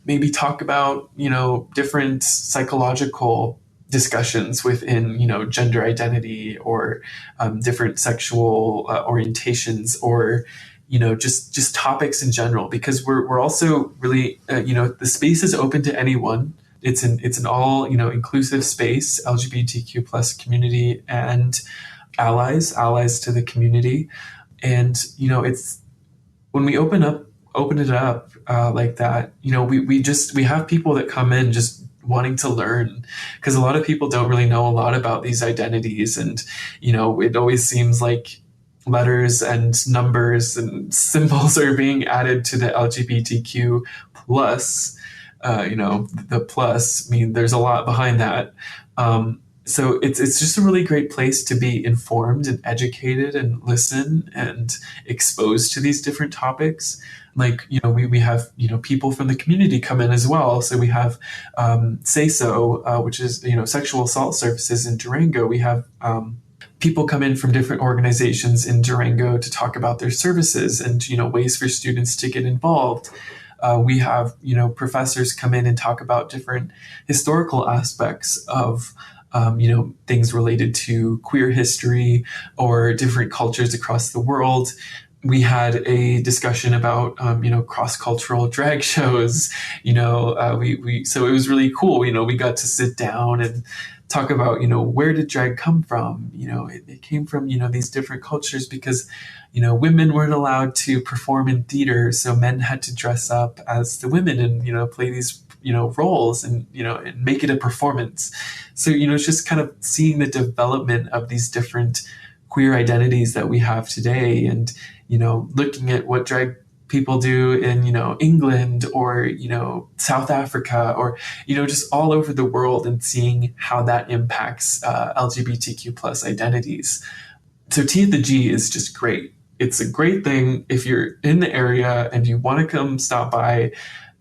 F: maybe talk about, different psychological discussions within, gender identity or different sexual orientations, or just topics in general, because we're also really, the space is open to anyone. It's an all, inclusive space, LGBTQ plus community and allies to the community. And, it's when we open it up like that, we have people that come in just wanting to learn, because a lot of people don't really know a lot about these identities. And, it always seems like letters and numbers and symbols are being added to the LGBTQ plus, the plus, there's a lot behind that. So it's just a really great place to be informed and educated and listen and exposed to these different topics. Like, we have, people from the community come in as well. So we have Say So, which is, sexual assault services in Durango. We have people come in from different organizations in Durango to talk about their services and, ways for students to get involved. We have, professors come in and talk about different historical aspects of things related to queer history or different cultures across the world. We had a discussion about, cross-cultural drag shows. So it was really cool. We got to sit down and talk about, where did drag come from? It came from, these different cultures because, women weren't allowed to perform in theater. So men had to dress up as the women and, play these roles and, and make it a performance. So, it's just kind of seeing the development of these different queer identities that we have today and, looking at what drag people do in, England or, South Africa or, just all over the world and seeing how that impacts LGBTQ plus identities. So Tea at the G is just great. It's a great thing if you're in the area and you want to come stop by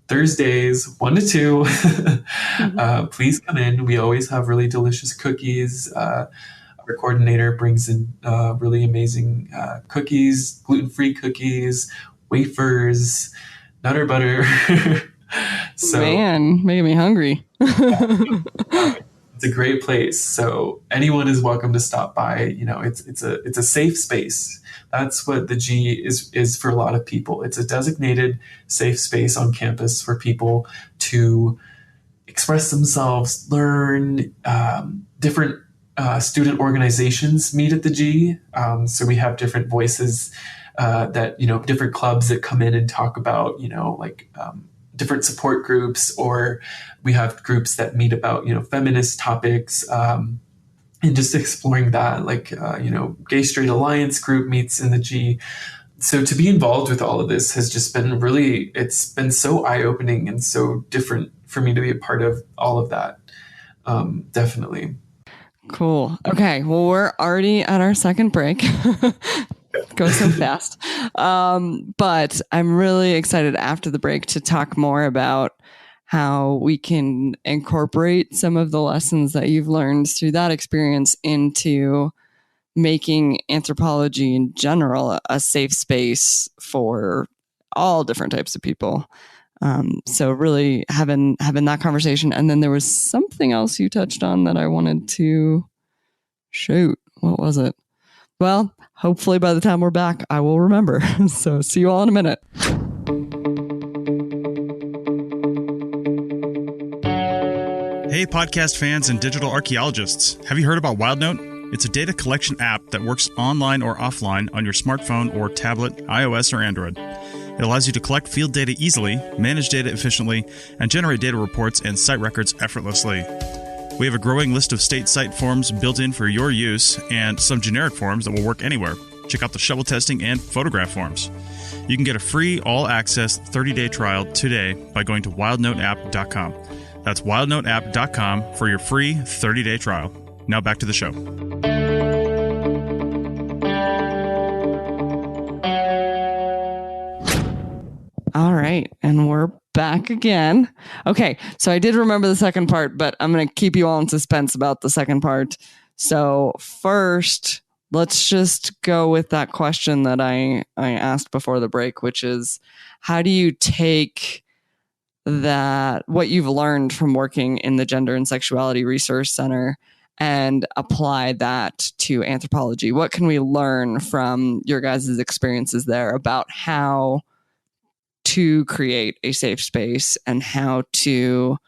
F: Thursdays, 1 to 2. Please come in. We always have really delicious cookies. Our coordinator brings in really amazing cookies, gluten-free cookies, wafers, nutter butter. So,
D: man, making me hungry.
F: It's a great place. So anyone is welcome to stop by. It's a safe space. That's what the G is for a lot of people. It's a designated safe space on campus for people to express themselves, learn. Different student organizations meet at the G. So we have different voices that, different clubs that come in and talk about, different support groups, or we have groups that meet about, feminist topics, and just exploring that, Gay Straight Alliance group meets in the G. So to be involved with all of this has just been it's been so eye-opening and so different for me to be a part of all of that. Definitely.
D: Cool. Okay. Well, we're already at our second break. Goes so fast. But I'm really excited after the break to talk more about how we can incorporate some of the lessons that you've learned through that experience into making anthropology in general a safe space for all different types of people. So really having that conversation. And then there was something else you touched on that I wanted to shoot. What was it? Well, hopefully by the time we're back, I will remember. So see you all in a minute.
G: Hey, podcast fans and digital archaeologists. Have you heard about WildNote? It's a data collection app that works online or offline on your smartphone or tablet, iOS or Android. It allows you to collect field data easily, manage data efficiently, and generate data reports and site records effortlessly. We have a growing list of state site forms built in for your use and some generic forms that will work anywhere. Check out the shovel testing and photograph forms. You can get a free all-access 30-day trial today by going to wildnoteapp.com. That's wildnoteapp.com for your free 30-day trial. Now back to the show.
D: All right. And we're back again. Okay. So I did remember the second part, but I'm going to keep you all in suspense about the second part. So first, let's just go with that question that I asked before the break, which is, how do you take what you've learned from working in the Gender and Sexuality Resource Center and apply that to anthropology? What can we learn from your guys' experiences there about how to create a safe space and how to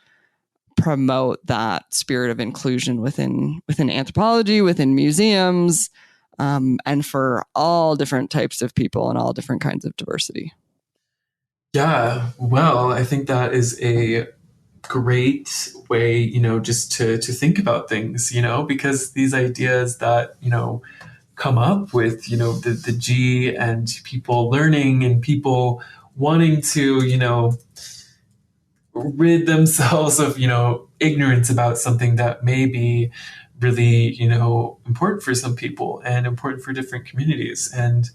D: promote that spirit of inclusion within anthropology, within museums, and for all different types of people and all different kinds of diversity?
F: Yeah, well, I think that is a great way, just to think about things, because these ideas that, come up with, the G and people learning and people wanting to, rid themselves of, ignorance about something that may be really, important for some people and important for different communities. And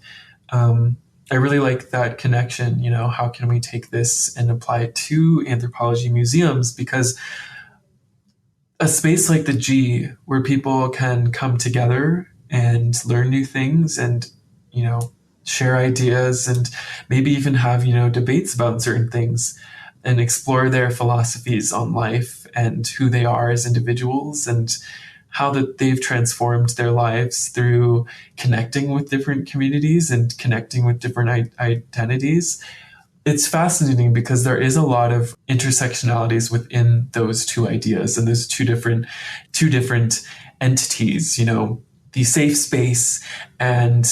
F: I really like that connection, how can we take this and apply it to anthropology museums? Because a space like the G, where people can come together and learn new things and, share ideas and maybe even have, debates about certain things and explore their philosophies on life and who they are as individuals and how that they've transformed their lives through connecting with different communities and connecting with different identities. It's fascinating because there is a lot of intersectionalities within those two ideas and those two different entities, the safe space and,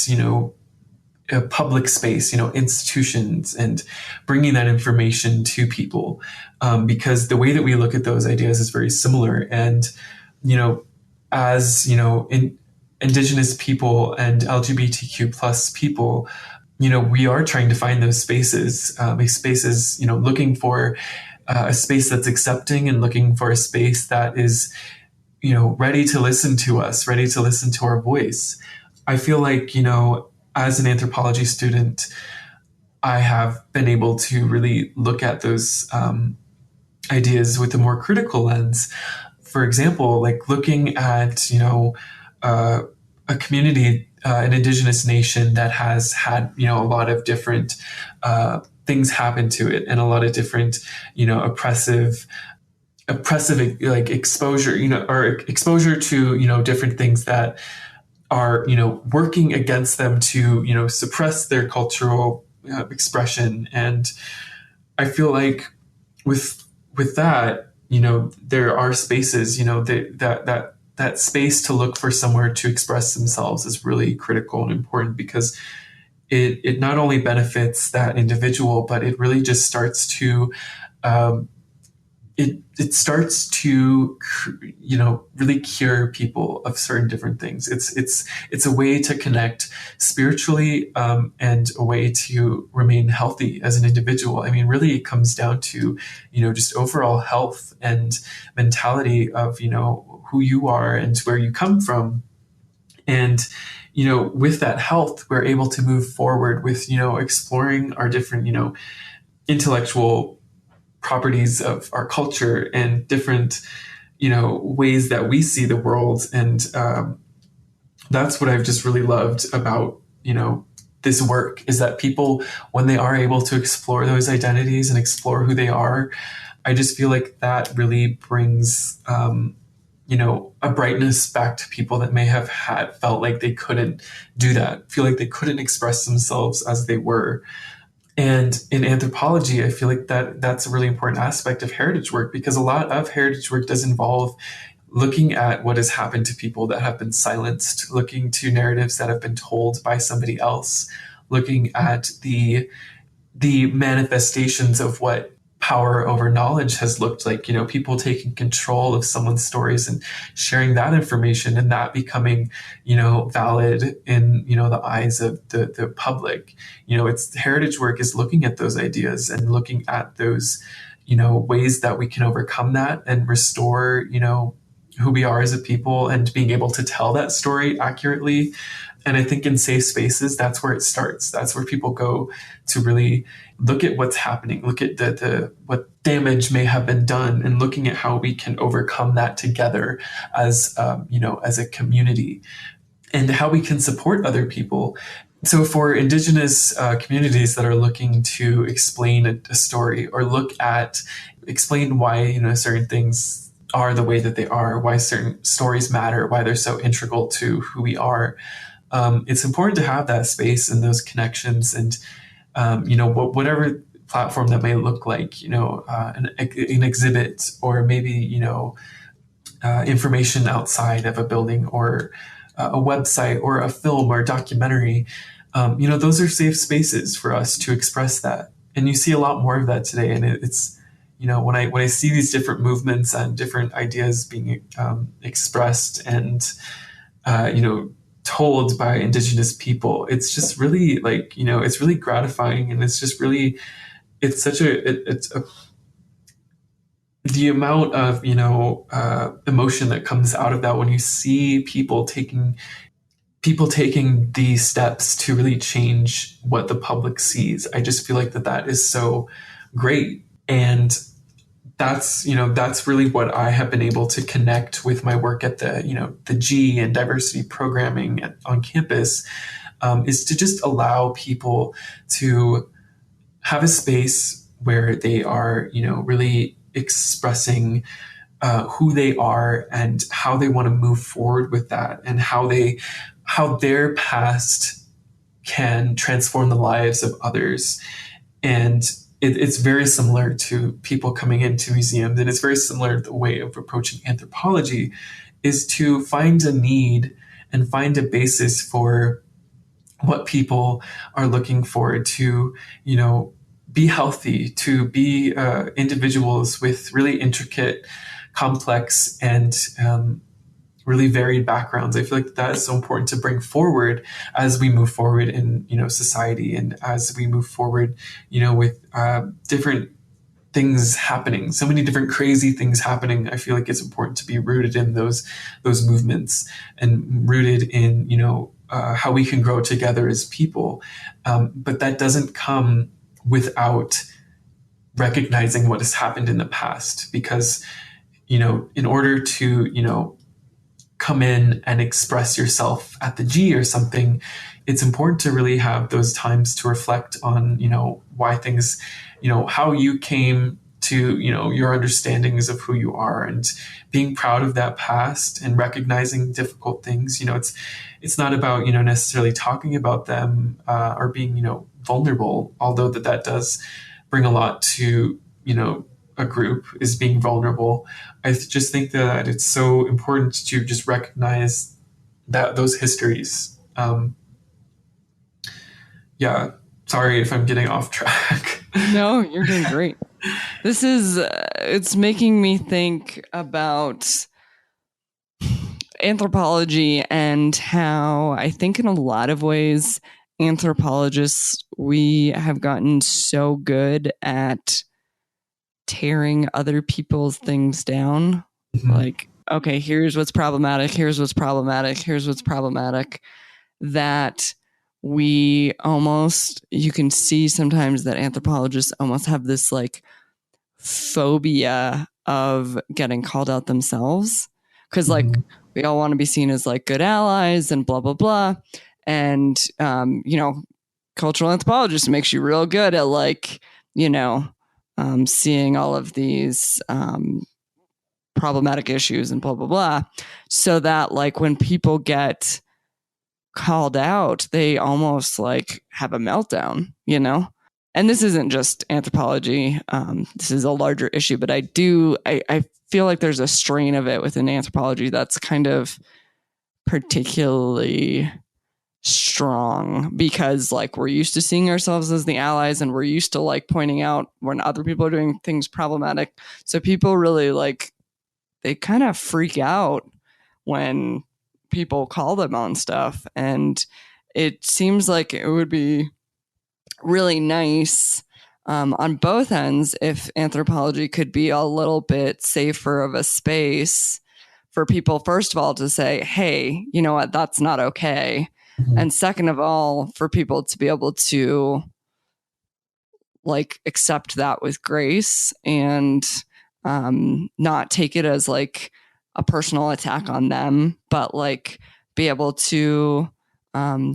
F: a public space, institutions, and bringing that information to people, because the way that we look at those ideas is very similar. And, as, Indigenous people and LGBTQ plus people, we are trying to find those spaces, looking for a space that's accepting and looking for a space that is, ready to listen to us, ready to listen to our voice. I feel like, as an anthropology student, I have been able to really look at those ideas with a more critical lens. For example, like looking at, a community, an Indigenous nation that has had, a lot of different things happen to it and a lot of different, oppressive like exposure, or exposure to, different things that are, working against them to, suppress their cultural expression. And I feel like with that, there are spaces, that space to look for somewhere to express themselves is really critical and important, because it not only benefits that individual, but it really just starts to it starts to, really cure people of certain different things. It's a way to connect spiritually, and a way to remain healthy as an individual. I mean, really, it comes down to, just overall health and mentality of, who you are and where you come from. And, with that health, we're able to move forward with, exploring our different, intellectual properties of our culture and different, ways that we see the world. And that's what I've just really loved about, this work, is that people, when they are able to explore those identities and explore who they are, I just feel like that really brings, a brightness back to people that may have felt like they couldn't do that, feel like they couldn't express themselves as they were. And in anthropology, I feel like that's a really important aspect of heritage work, because a lot of heritage work does involve looking at what has happened to people that have been silenced, looking to narratives that have been told by somebody else, looking at the manifestations of what power over knowledge has looked like, people taking control of someone's stories and sharing that information, and that becoming, valid in, the eyes of the public. It's heritage work is looking at those ideas and looking at those, ways that we can overcome that and restore, who we are as a people, and being able to tell that story accurately. And I think in safe spaces, that's where it starts. That's where people go to really look at what's happening, look at what damage may have been done, and looking at how we can overcome that together as, as a community, and how we can support other people. So for Indigenous communities that are looking to explain a story, or explain why, certain things are the way that they are, why certain stories matter, why they're so integral to who we are, it's important to have that space and those connections, and whatever platform that may look like, an exhibit, or maybe information outside of a building, or a website, or a film, or a documentary. Those are safe spaces for us to express that, and you see a lot more of that today. And it's when I see these different movements and different ideas being expressed and told by Indigenous people, it's just really like, it's really gratifying, and it's just really, it's such the amount of emotion that comes out of that when you see people taking these steps to really change what the public sees. I just feel like that is so great. And that's really what I have been able to connect with my work at the G and diversity programming on campus, is to just allow people to have a space where they are, really expressing who they are and how they want to move forward with that, and how their past can transform the lives of others. And it's very similar to people coming into museums, and it's very similar to the way of approaching anthropology, is to find a need and find a basis for what people are looking for to, be healthy, to be individuals with really intricate, complex, and really varied backgrounds. I feel like that is so important to bring forward as we move forward in, society, and as we move forward, with different things happening, so many different crazy things happening. I feel like it's important to be rooted in those movements, and rooted in, how we can grow together as people. But that doesn't come without recognizing what has happened in the past, because, in order to, come in and express yourself at the G or something, it's important to really have those times to reflect on, why things, how you came to, your understandings of who you are, and being proud of that past and recognizing difficult things. It's not about, necessarily talking about them or being, vulnerable, although that does bring a lot to, a group, is being vulnerable. I just think that it's so important to just recognize those histories. Yeah, sorry if I'm getting off track.
D: No, you're doing great. This is, it's making me think about anthropology, and how I think in a lot of ways, anthropologists, we have gotten so good at tearing other people's things down.
F: Mm-hmm.
D: Like, okay, here's what's problematic, here's what's problematic, here's what's problematic, that we almost, you can see sometimes that anthropologists almost have this like phobia of getting called out themselves, because like we all want to be seen as like good allies and blah blah blah, and cultural anthropologist makes you real good at like seeing all of these problematic issues and blah blah blah, so that like when people get called out, they almost like have a meltdown, And this isn't just anthropology. This is a larger issue, but I feel like there's a strain of it within anthropology that's kind of particularly strong, because like we're used to seeing ourselves as the allies, and we're used to like pointing out when other people are doing things problematic. So people really like, they kind of freak out when people call them on stuff. And it seems like it would be really nice on both ends if anthropology could be a little bit safer of a space for people, first of all, to say, hey, you know what, that's not okay. Mm-hmm. And second of all, for people to be able to like accept that with grace, and not take it as like a personal attack on them, but like be able to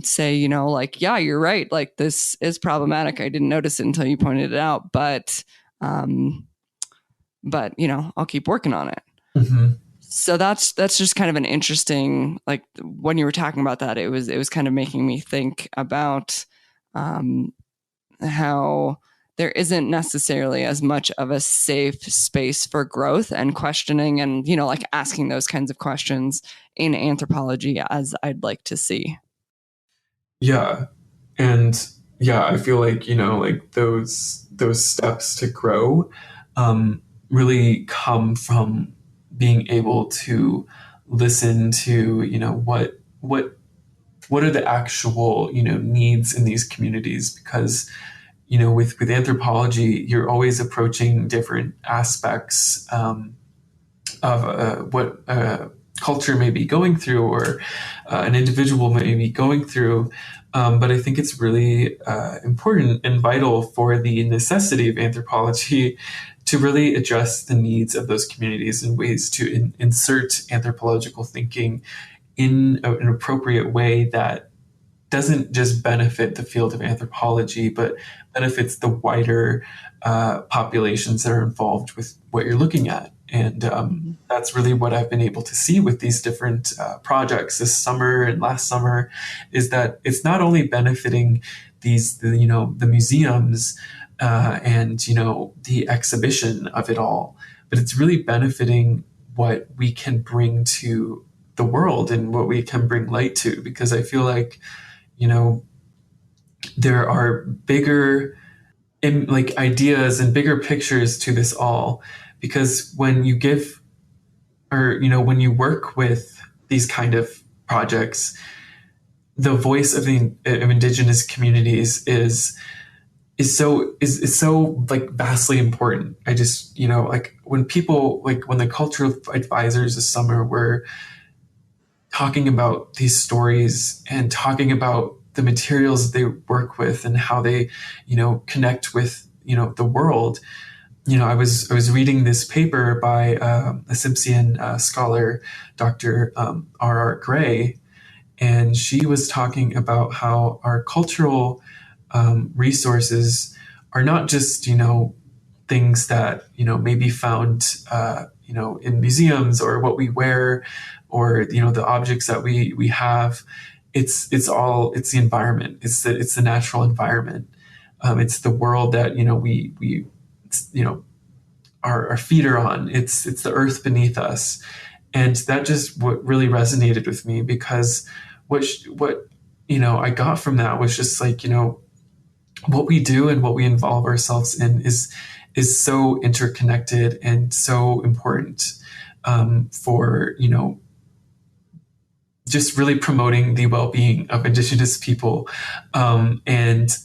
D: say, like, yeah, you're right. Like this is problematic. I didn't notice it until you pointed it out, but I'll keep working on it. Mm-hmm. So that's just kind of an interesting, like when you were talking about that, it was kind of making me think about how there isn't necessarily as much of a safe space for growth and questioning and, like asking those kinds of questions in anthropology as I'd like to see.
F: Yeah. And yeah, I feel like, like those steps to grow really come from being able to listen to, what are the actual, needs in these communities. Because, with anthropology, you're always approaching different aspects of what culture may be going through, or an individual may be going through. But I think it's really important and vital for the necessity of anthropology to really address the needs of those communities in ways to insert anthropological thinking in an appropriate way that doesn't just benefit the field of anthropology, but benefits the wider populations that are involved with what you're looking at. And that's really what I've been able to see with these different projects this summer and last summer, is that it's not only benefiting the museums and the exhibition of it all, but it's really benefiting what we can bring to the world and what we can bring light to. Because I feel like, there are bigger ideas and bigger pictures to this all. Because when you give, or when you work with these kind of projects, the voice of indigenous communities is so like vastly important. I just, when people, when the cultural advisors this summer were talking about these stories and talking about the materials that they work with and how they, connect with, the world. I was reading this paper by a Simpson scholar, Dr. R.R. Gray, and she was talking about how our cultural resources are not just, things that, may be found, in museums, or what we wear, or, the objects that we have. It's the environment. It's the natural environment. It's the world that, we our feet are on. It's the earth beneath us. And that just what really resonated with me, because what I got from that was just what we do and what we involve ourselves in is so interconnected and so important for, just really promoting the well-being of Indigenous people, and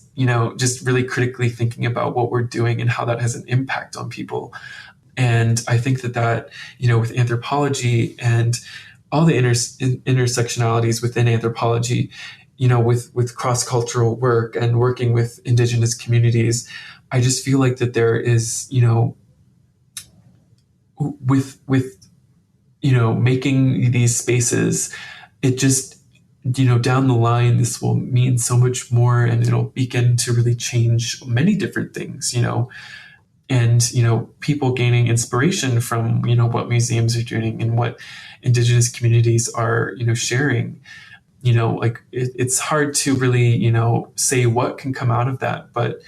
F: just really critically thinking about what we're doing and how that has an impact on people. And I think that with anthropology and all the intersectionalities within anthropology, with cross-cultural work and working with Indigenous communities, I just feel like that there is, with making these spaces, it just, down the line, this will mean so much more, and it'll begin to really change many different things, and, people gaining inspiration from, what museums are doing and what Indigenous communities are, sharing. It's hard to really, say what can come out of that, but,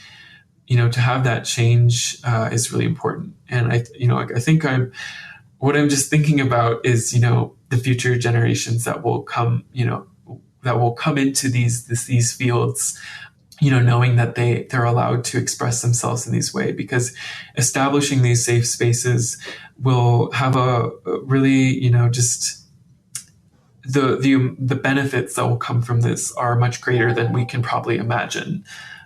F: to have that change is really important. And I think what I'm just thinking about is, the future generations that will come, that will come into these fields, knowing that they're allowed to express themselves in these ways, because establishing these safe spaces will have a really, just the benefits that will come from this are much greater than we can probably imagine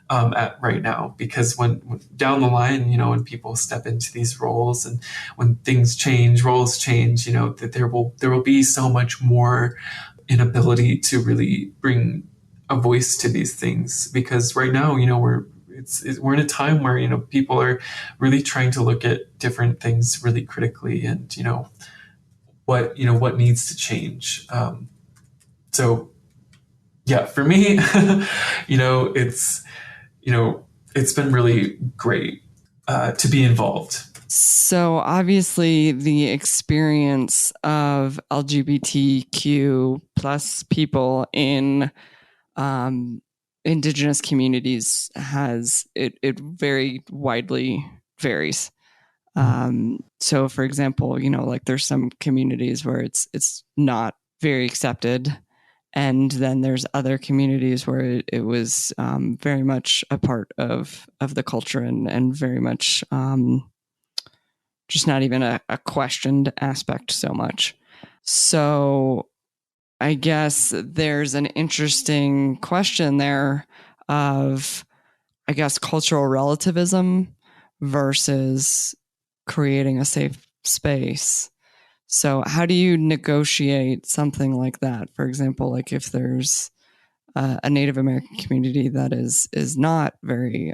F: at right now. Because when down the line, when people step into these roles and when things change, roles change, that there will be so much more inability to really bring a voice to these things. Because right now, we're in a time where, people are really trying to look at different things really critically, and, what needs to change. So yeah, for me, it's been really great to be involved.
D: So obviously the experience of LGBTQ plus people in Indigenous communities it very widely varies. So for example, there's some communities where it's not very accepted. And then there's other communities where it was very much a part of the culture and very much just not even a questioned aspect so much. So I guess there's an interesting question there of, I guess, cultural relativism versus creating a safe space. So how do you negotiate something like that? For example, like if there's a Native American community that is not very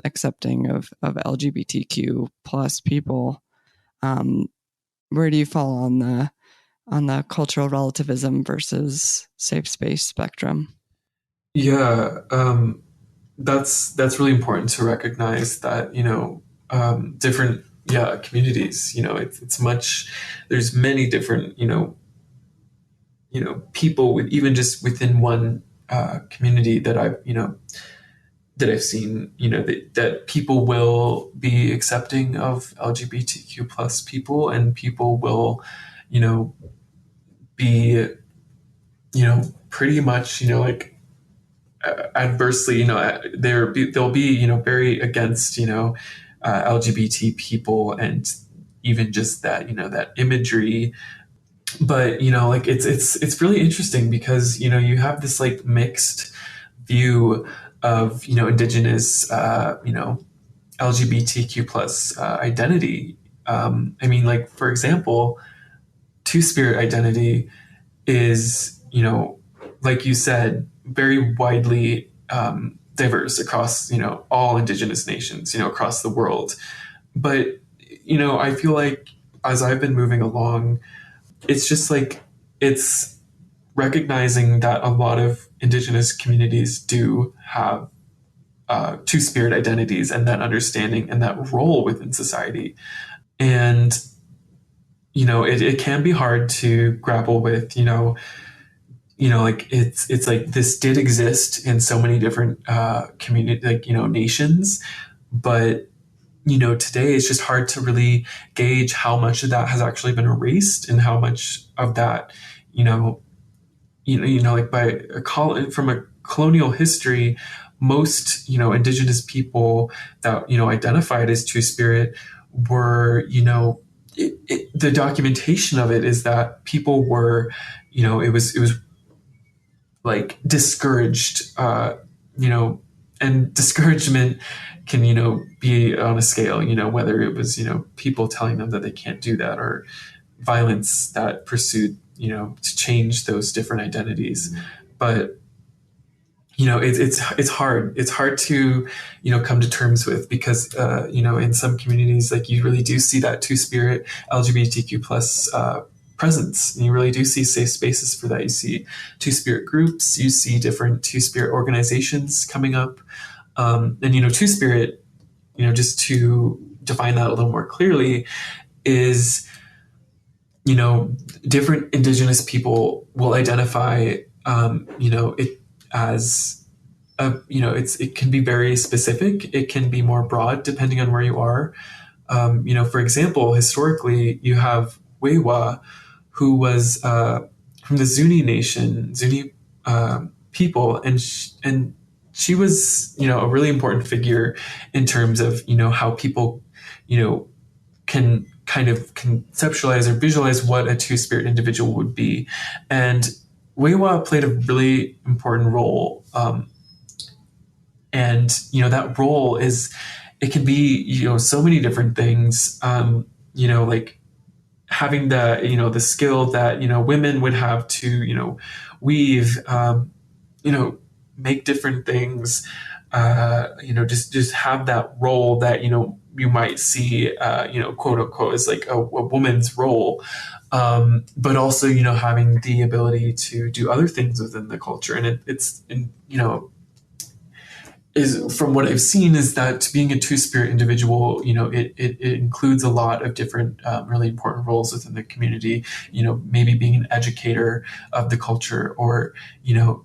D: accepting of LGBTQ plus people, where do you fall on the cultural relativism versus safe space spectrum?
F: Yeah, that's really important to recognize that, different, communities, it's much, there's many different, people with even just within one community that I've seen, that people will be accepting of LGBTQ plus people, and people will, be, pretty much, like adversely, they'll be, very against, LGBT people, and even just that, that imagery. But, like it's really interesting because, you have this like mixed view of, indigenous, LGBTQ plus identity. I mean, like, for example, two-spirit identity is, like you said, very widely diverse across, all indigenous nations, across the world. But, I feel like as I've been moving along, it's just like, it's recognizing that a lot of indigenous communities do have two-spirit identities, and that understanding and that role within society. And, it can be hard to grapple with, like it's like this did exist in so many different community, like, nations, but today it's just hard to really gauge how much of that has actually been erased, and how much of that, like from a colonial history, most, indigenous people that, identified as two-spirit were, the documentation of it is that people were, it was like discouraged, and discouragement can, be on a scale, whether it was, people telling them that they can't do that, or violence that pursued, to change those different identities. But, it's hard. It's hard to, come to terms with, because, in some communities, like, you really do see that two-spirit LGBTQ plus presence. And you really do see safe spaces for that. You see two-spirit groups, you see different two-spirit organizations coming up. And, two-spirit, just to define that a little more clearly, is, different indigenous people will identify, it as it can be very specific. It can be more broad depending on where you are. For example, historically, you have Wewa, who was from the Zuni people, and she was, a really important figure in terms of, how people, can kind of conceptualize or visualize what a two-spirit individual would be. And Wewa played a really important role. And, that role it can be, so many different things, like having the skill that, women would have to, weave, make different things, just have that role that, you might see, quote unquote, as like a woman's role. But also, having the ability to do other things within the culture. And is from what I've seen, is that being a two-spirit individual, it includes a lot of different really important roles within the community. Maybe being an educator of the culture, or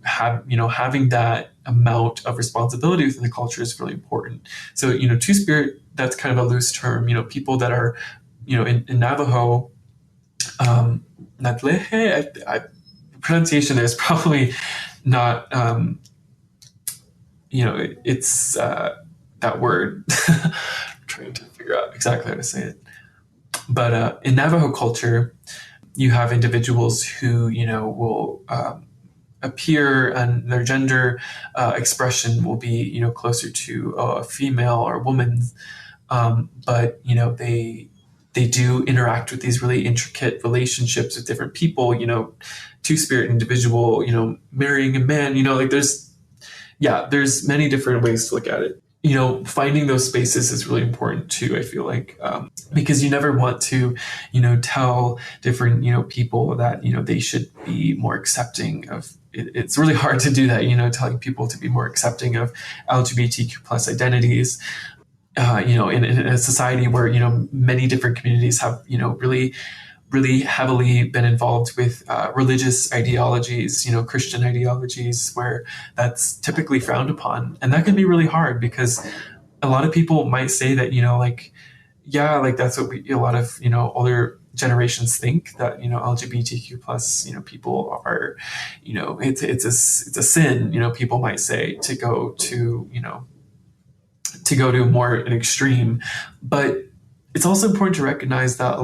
F: having that amount of responsibility within the culture is really important. So two-spirit, that's kind of a loose term. People that are in Navajo, Natlehe, pronunciation there is probably not. It's that word. I'm trying to figure out exactly how to say it. But in Navajo culture, you have individuals who, will appear, and their gender expression will be, closer to a female or a woman. But, they do interact with these really intricate relationships with different people, two-spirit individual, marrying a man, there's many different ways to look at it. Finding those spaces is really important too, I feel like, because you never want to, tell different, people that, they should be more accepting of it. It's really hard to do that, telling people to be more accepting of LGBTQ plus identities, in a society where, many different communities have, really heavily been involved with religious ideologies, Christian ideologies, where that's typically frowned upon. And that can be really hard because a lot of people might say that, that's what a lot of, older generations think, that, LGBTQ plus, people are, it's a sin, people might say, to go to more an extreme. But it's also important to recognize that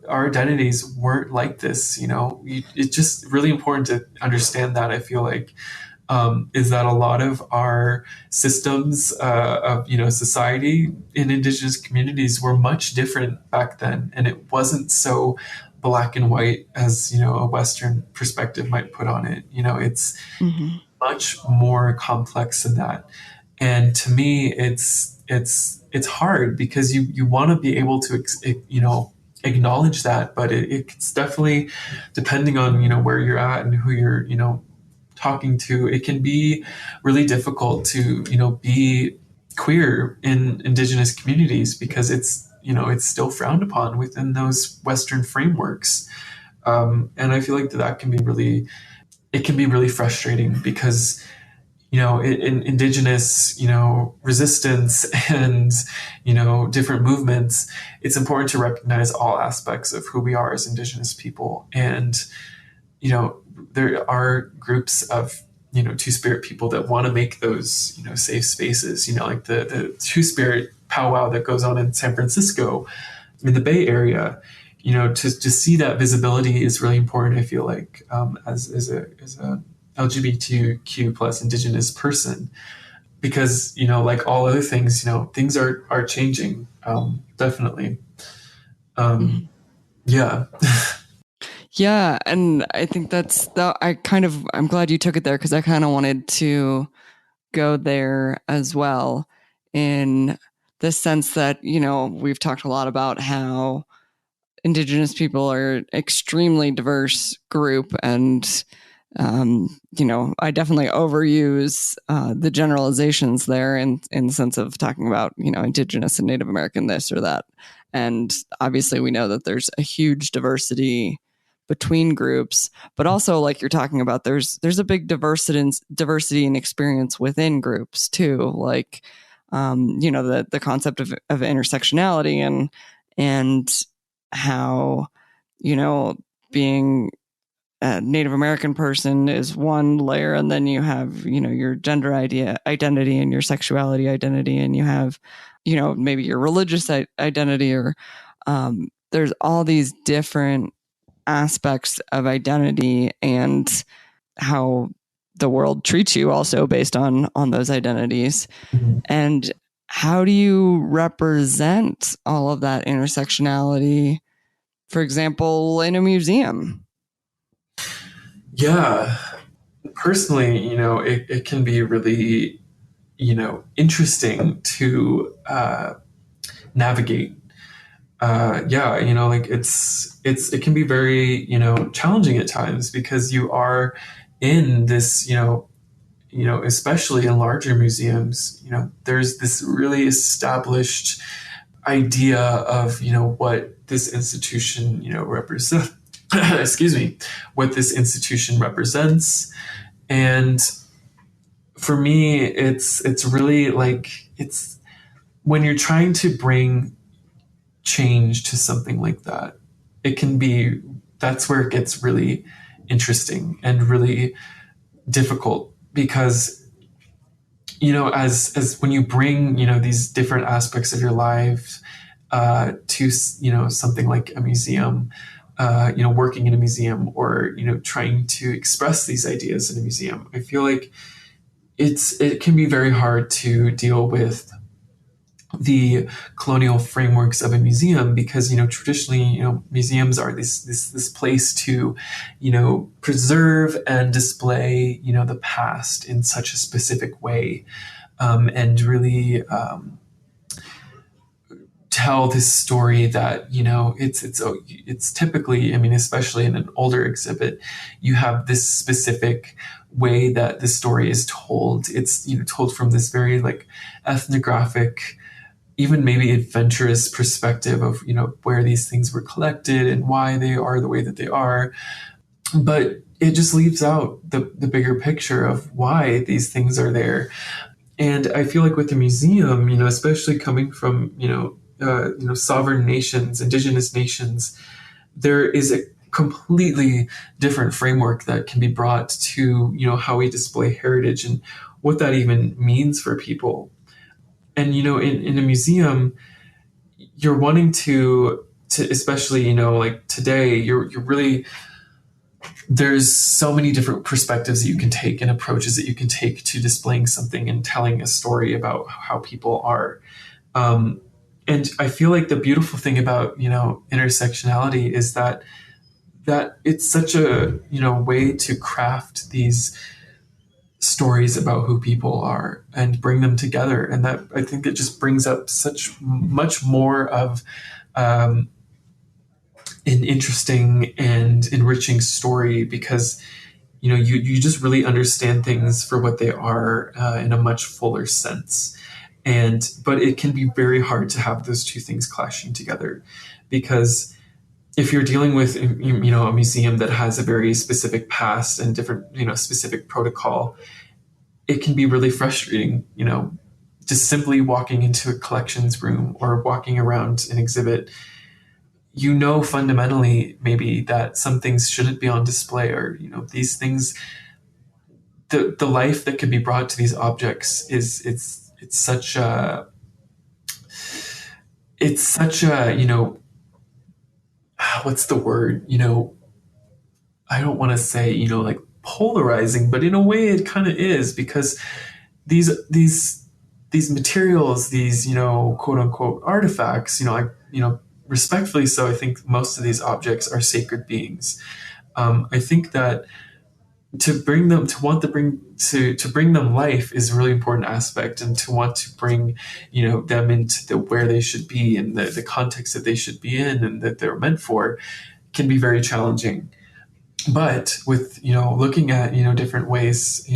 F: our identities weren't like this, it's just really important to understand that. I feel like, is that a lot of our systems of, society in Indigenous communities were much different back then. And it wasn't so black and white as, a Western perspective might put on it. It's much more complex than that. And to me, it's hard because you want to be able to, acknowledge that, but it's definitely, depending on, where you're at and who you're, talking to, it can be really difficult to, be queer in Indigenous communities because it's still frowned upon within those Western frameworks. And I feel like that can be really frustrating because, in Indigenous, resistance and, different movements, it's important to recognize all aspects of who we are as Indigenous people. And, there are groups of, two-spirit people that want to make those, safe spaces, like the two-spirit powwow that goes on in San Francisco, in the Bay Area, to see that visibility is really important, I feel like, as a LGBTQ plus Indigenous person, because, like all other things, things are changing. Definitely. Yeah.
D: Yeah. And I think I'm glad you took it there because I kind of wanted to go there as well, in the sense that, we've talked a lot about how Indigenous people are an extremely diverse group. And I definitely overuse the generalizations there in the sense of talking about, Indigenous and Native American this or that. And obviously we know that there's a huge diversity between groups, but also, like you're talking about, there's a big diversity and experience within groups too. Like, the concept of intersectionality and how, being a Native American person is one layer, and then you have, your gender identity and your sexuality identity, and you have, maybe your religious identity, or there's all these different aspects of identity and how the world treats you also based on those identities.
F: Mm-hmm.
D: And how do you represent all of that intersectionality, for example, in a museum?
F: Yeah, personally, it can be really, interesting to navigate. It can be very, challenging at times because you are in this, especially in larger museums, there's this really established idea of, what this institution, represents. Excuse me, what this institution represents. And for me, it's really like, it's when you're trying to bring change to something like that, that's where it gets really interesting and really difficult because, as when you bring, these different aspects of your life, to, something like a museum, working in a museum, or, trying to express these ideas in a museum. I feel like it can be very hard to deal with the colonial frameworks of a museum because, traditionally, museums are this place to, preserve and display, the past in such a specific way, and really tell this story that, it's typically, especially in an older exhibit, you have this specific way that the story is told. It's, told from this very like ethnographic, even maybe adventurous perspective of, where these things were collected and why they are the way that they are. But it just leaves out the bigger picture of why these things are there. And I feel like with the museum, especially coming from, sovereign nations, indigenous nations, there is a completely different framework that can be brought to, how we display heritage and what that even means for people. And, in a museum, you're wanting to especially, like today, you're really, there's so many different perspectives that you can take and approaches that you can take to displaying something and telling a story about how people are. And I feel like the beautiful thing about, intersectionality is that it's such a, way to craft these stories about who people are and bring them together. And that, I think it just brings up such much more of an interesting and enriching story because, you just really understand things for what they are in a much fuller sense. But it can be very hard to have those two things clashing together because if you're dealing with, a museum that has a very specific past and different, specific protocol, it can be really frustrating, just simply walking into a collections room or walking around an exhibit, fundamentally maybe that some things shouldn't be on display or, these things, the life that could be brought to these objects it's such a, what's the word? I don't want to say, like polarizing, but in a way it kind of is because these materials, these, quote unquote artifacts, respectfully so, I think most of these objects are sacred beings. I think that to bring them life is a really important aspect, and to want to bring, them into where they should be and the context that they should be in and that they're meant for can be very challenging. But with, looking at, different ways,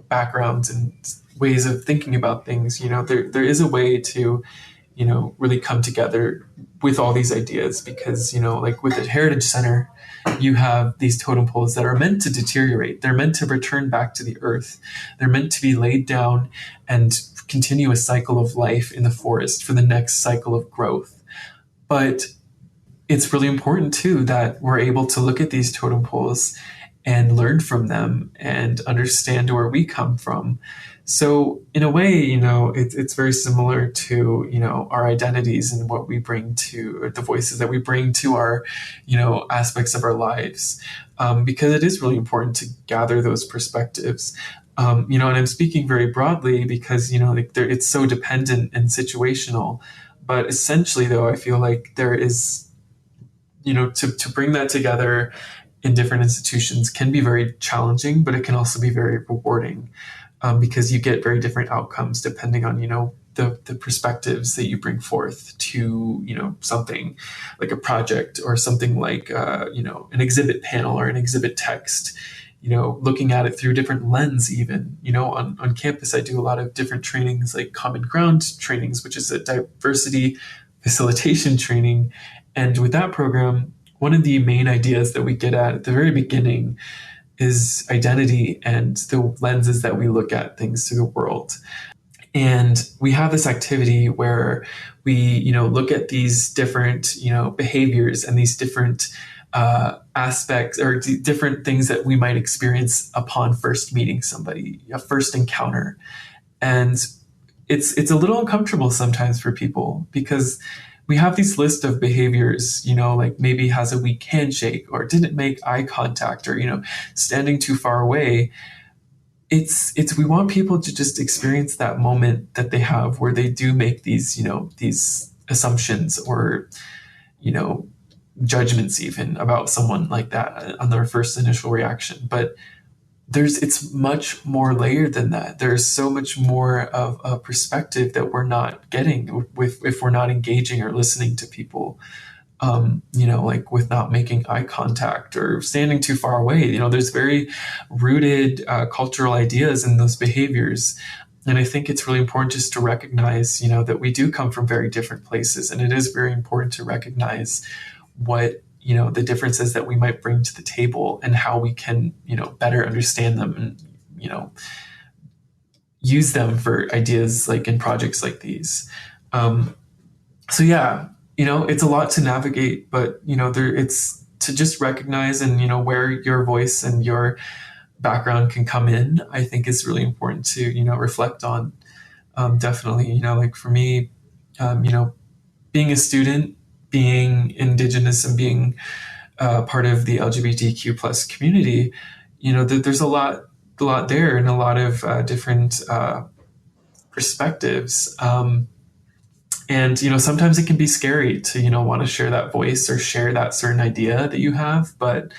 F: backgrounds and ways of thinking about things, there is a way to, really come together with all these ideas because, like with the Heritage Center, you have these totem poles that are meant to deteriorate. They're meant to return back to the earth. They're meant to be laid down and continue a cycle of life in the forest for the next cycle of growth. But it's really important too that we're able to look at these totem poles and learn from them and understand where we come from. So in a way, it's very similar to, our identities and what we bring to the voices that we bring to our, aspects of our lives, because it is really important to gather those perspectives. And I'm speaking very broadly because, it's so dependent and situational. But essentially, though, I feel like there is, to bring that together in different institutions can be very challenging, but it can also be very rewarding. Because you get very different outcomes depending on, the perspectives that you bring forth to, something like a project or something like, an exhibit panel or an exhibit text, looking at it through a different lens even. On campus, I do a lot of different trainings like Common Ground trainings, which is a diversity facilitation training. And with that program, one of the main ideas that we get at the very beginning is identity and the lenses that we look at things through the world. And we have this activity where we, look at these different, behaviors and these different aspects or different things that we might experience upon first meeting somebody, a first encounter. And it's a little uncomfortable sometimes for people because we have these list of behaviors, like maybe has a weak handshake or didn't make eye contact or, standing too far away. It's we want people to just experience that moment that they have where they do make these, these assumptions or, judgments even about someone like that on their first initial reaction. But it's much more layered than that. There's so much more of a perspective that we're not getting if we're not engaging or listening to people, like with not making eye contact or standing too far away. There's very rooted cultural ideas in those behaviors. And I think it's really important just to recognize, that we do come from very different places. And it is very important to recognize what, the differences that we might bring to the table and how we can, better understand them and, use them for ideas like in projects like these. So yeah, it's a lot to navigate, but, it's to just recognize and, where your voice and your background can come in, I think is really important to, reflect on. Definitely, like for me, being a student, being Indigenous and being part of the LGBTQ plus community, there's a lot there and a lot of different perspectives. And, sometimes it can be scary to, want to share that voice or share that certain idea that you have. But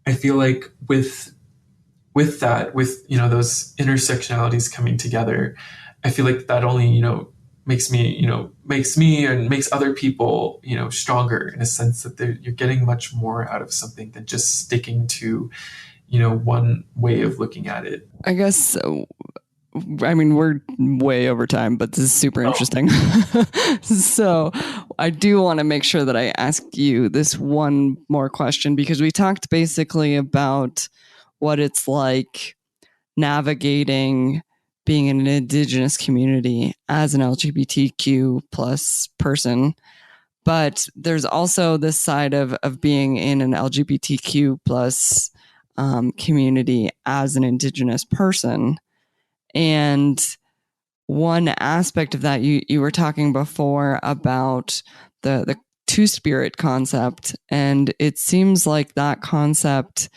F: I feel like with that, with, those intersectionalities coming together, I feel like that only, makes me and makes other people, stronger in a sense that you're getting much more out of something than just sticking to, one way of looking at it.
D: I guess, we're way over time, but this is super interesting. So I do want to make sure that I ask you this one more question, because we talked basically about what it's like navigating being in an Indigenous community as an LGBTQ plus person. But there's also this side of being in an LGBTQ plus community as an Indigenous person. And one aspect of that, you were talking before about the two-spirit concept, and it seems like that concept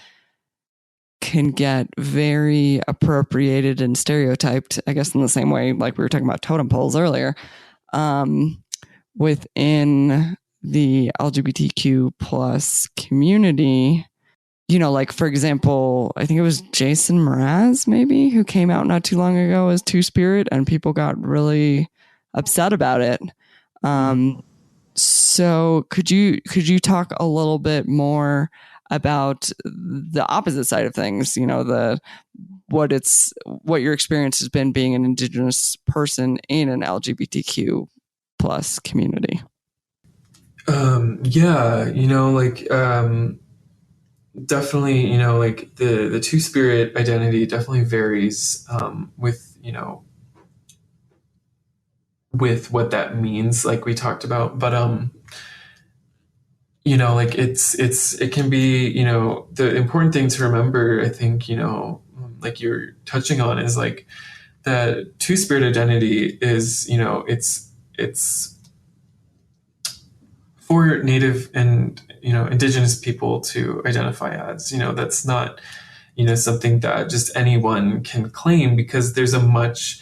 D: can get very appropriated and stereotyped, I guess, in the same way like we were talking about totem poles earlier, within the LGBTQ plus community. Like, for example, I think it was Jason Mraz, maybe, who came out not too long ago as Two-Spirit, and people got really upset about it. So could you talk a little bit more about the opposite side of things, what your experience has been being an Indigenous person in an LGBTQ plus community?
F: Definitely, like the two-spirit identity definitely varies with what that means, like we talked about. But like it can be, the important thing to remember, I think, like you're touching on, is like the two-spirit identity is, it's for Native and, Indigenous people to identify as, that's not, something that just anyone can claim, because there's a much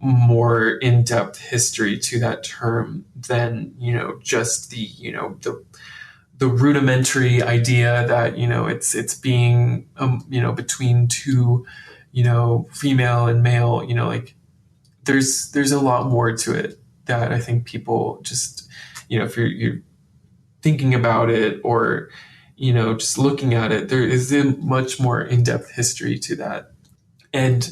F: more in-depth history to that term than, just the rudimentary idea that, it's being, between two, female and male, like there's a lot more to it that I think people just, if you're thinking about it or, just looking at it, there is a much more in-depth history to that. And,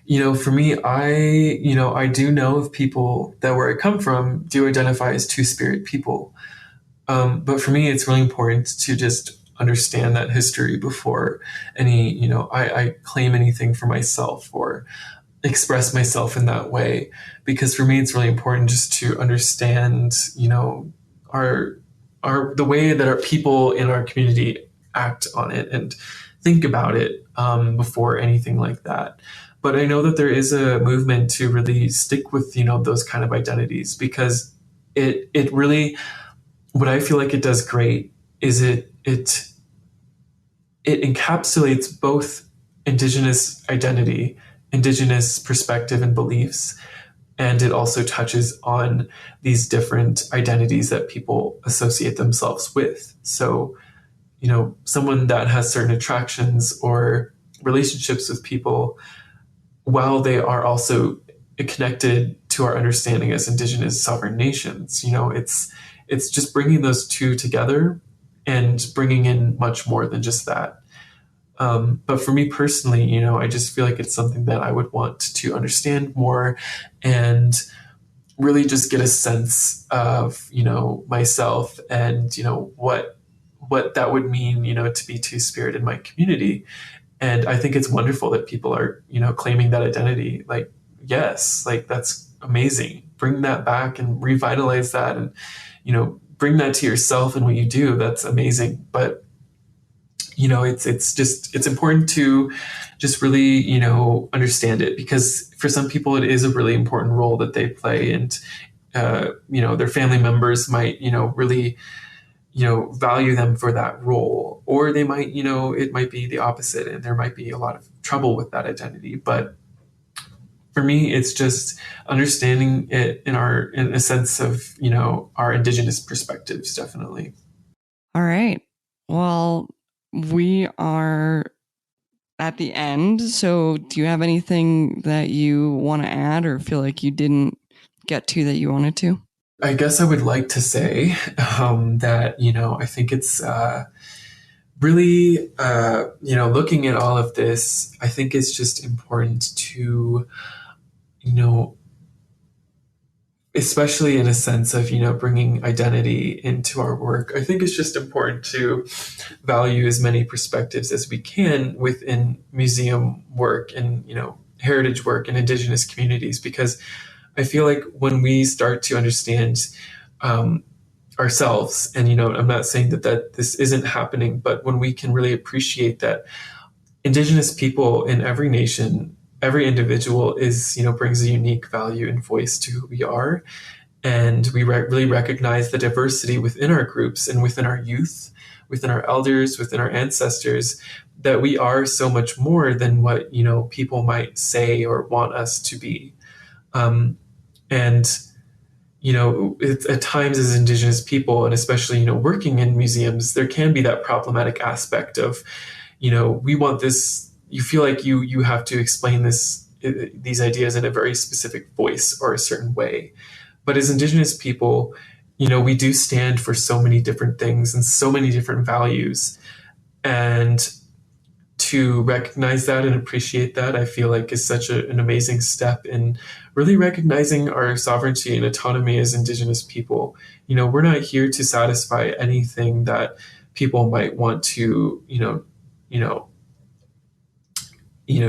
F: for me, I do know of people that where I come from do identify as two-spirit people. But for me, it's really important to just understand that history before any, I claim anything for myself or express myself in that way. Because for me, it's really important just to understand, the way that our people in our community act on it and think about it before anything like that. But I know that there is a movement to really stick with, those kind of identities, because it really, what I feel like it does great is it encapsulates both Indigenous identity, Indigenous perspective and beliefs, and it also touches on these different identities that people associate themselves with. So, someone that has certain attractions or relationships with people, while they are also connected to our understanding as Indigenous sovereign nations, it's just bringing those two together and bringing in much more than just that. But for me personally, I just feel like it's something that I would want to understand more and really just get a sense of, myself and, what that would mean, to be Two-Spirit in my community. And I think it's wonderful that people are, claiming that identity. Like, yes, like that's amazing. Bring that back and revitalize that and, bring that to yourself and what you do. That's amazing. But, it's important to just really, understand it, because for some people it is a really important role that they play. And, their family members might, really, value them for that role, or they might, it might be the opposite and there might be a lot of trouble with that identity. But for me, it's just understanding it in a sense of, our Indigenous perspectives, definitely.
D: All right. Well, we are at the end. So do you have anything that you want to add or feel like you didn't get to that you wanted to?
F: I guess I would like to say that, I think it's really, looking at all of this, I think it's just important to, especially in a sense of, bringing identity into our work, I think it's just important to value as many perspectives as we can within museum work and, heritage work in Indigenous communities, because I feel like when we start to understand ourselves, and, I'm not saying that this isn't happening, but when we can really appreciate that Indigenous people in every nation, every individual is, brings a unique value and voice to who we are. And we really recognize the diversity within our groups and within our youth, within our elders, within our ancestors, that we are so much more than what, people might say or want us to be. And, at times as Indigenous people, and especially, working in museums, there can be that problematic aspect of, we want this, you feel like you have to explain these ideas in a very specific voice or a certain way. But as Indigenous people, we do stand for so many different things and so many different values. And to recognize that and appreciate that, I feel like is such an amazing step in really recognizing our sovereignty and autonomy as Indigenous people. We're not here to satisfy anything that people might want to,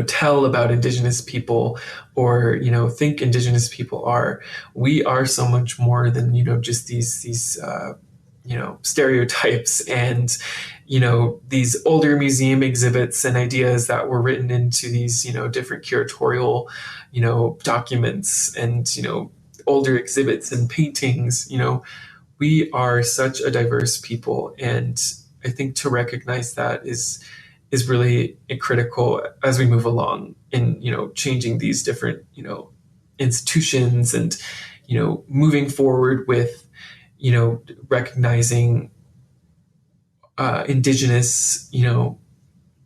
F: tell about Indigenous people or, think Indigenous people are. We are so much more than, just these stereotypes and, these older museum exhibits and ideas that were written into these, different curatorial, documents and, older exhibits and paintings. We are such a diverse people. And I think to recognize that is really critical as we move along in, changing these different, institutions and, moving forward with, recognizing Indigenous,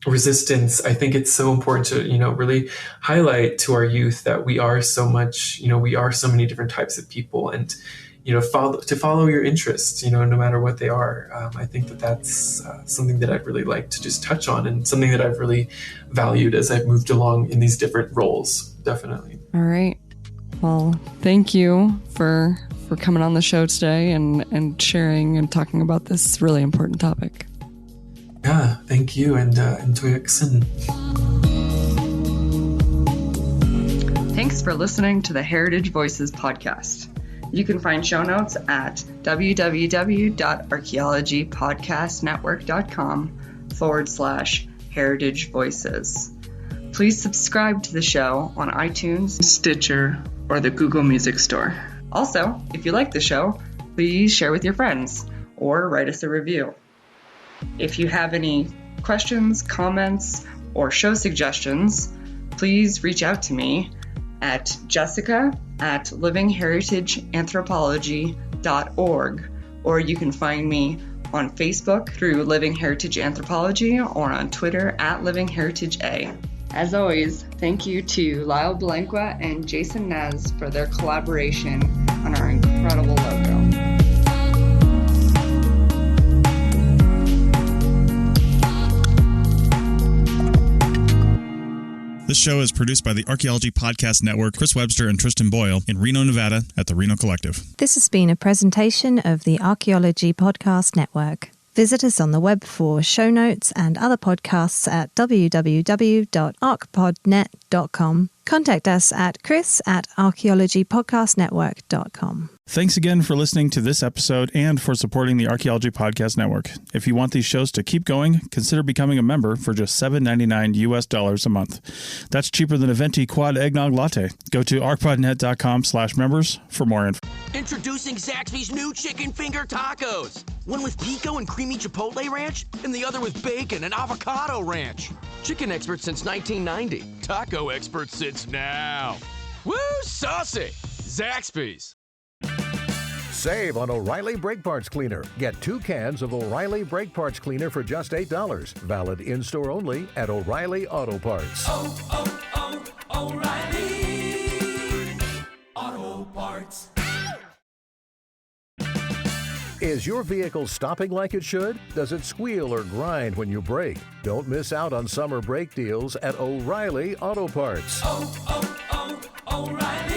F: resistance. I think it's so important to, really highlight to our youth that we are so much, we are so many different types of people, and, follow your interests, no matter what they are. I think that's something that I'd really like to just touch on, and something that I've really valued as I've moved along in these different roles, definitely.
D: All right. Well, thank you for coming on the show today and sharing and talking about this really important topic.
F: Yeah, thank you, and Toyaksin.
D: Thanks for listening to the Heritage Voices podcast. You can find show notes at www.archaeologypodcastnetwork.com/Heritage Voices. Please subscribe to the show on iTunes, Stitcher, or the Google Music Store. Also, if you like the show, please share with your friends or write us a review. If you have any questions, comments, or show suggestions, please reach out to me at jessica@livingheritageanthropology.org, or you can find me on Facebook through Living Heritage Anthropology or on Twitter @LivingHeritageA. As always, thank you to Lyle Blanqua and Jason Nez for their collaboration on our incredible logo.
G: This show is produced by the Archaeology Podcast Network, Chris Webster and Tristan Boyle in Reno, Nevada at the Reno Collective.
C: This has been a presentation of the Archaeology Podcast Network. Visit us on the web for show notes and other podcasts at www.archpodnet.com. Contact us at chris@archaeologypodcastnetwork.com.
G: Thanks again for listening to this episode and for supporting the Archaeology Podcast Network. If you want these shows to keep going, consider becoming a member for just $7.99 a month. That's cheaper than a venti quad eggnog latte. Go to archpodnet.com/members for more info.
B: Introducing Zaxby's new chicken finger tacos. One with pico and creamy chipotle ranch, and the other with bacon and avocado ranch. Chicken expert since 1990. Taco expert since now. Woo, saucy! Zaxby's.
H: Save on O'Reilly Brake Parts Cleaner. Get 2 cans of O'Reilly Brake Parts Cleaner for just $8. Valid in-store only at O'Reilly Auto Parts.
I: O'Reilly Auto Parts.
H: Is your vehicle stopping like it should? Does it squeal or grind when you brake? Don't miss out on summer brake deals at O'Reilly Auto Parts.
I: O'Reilly.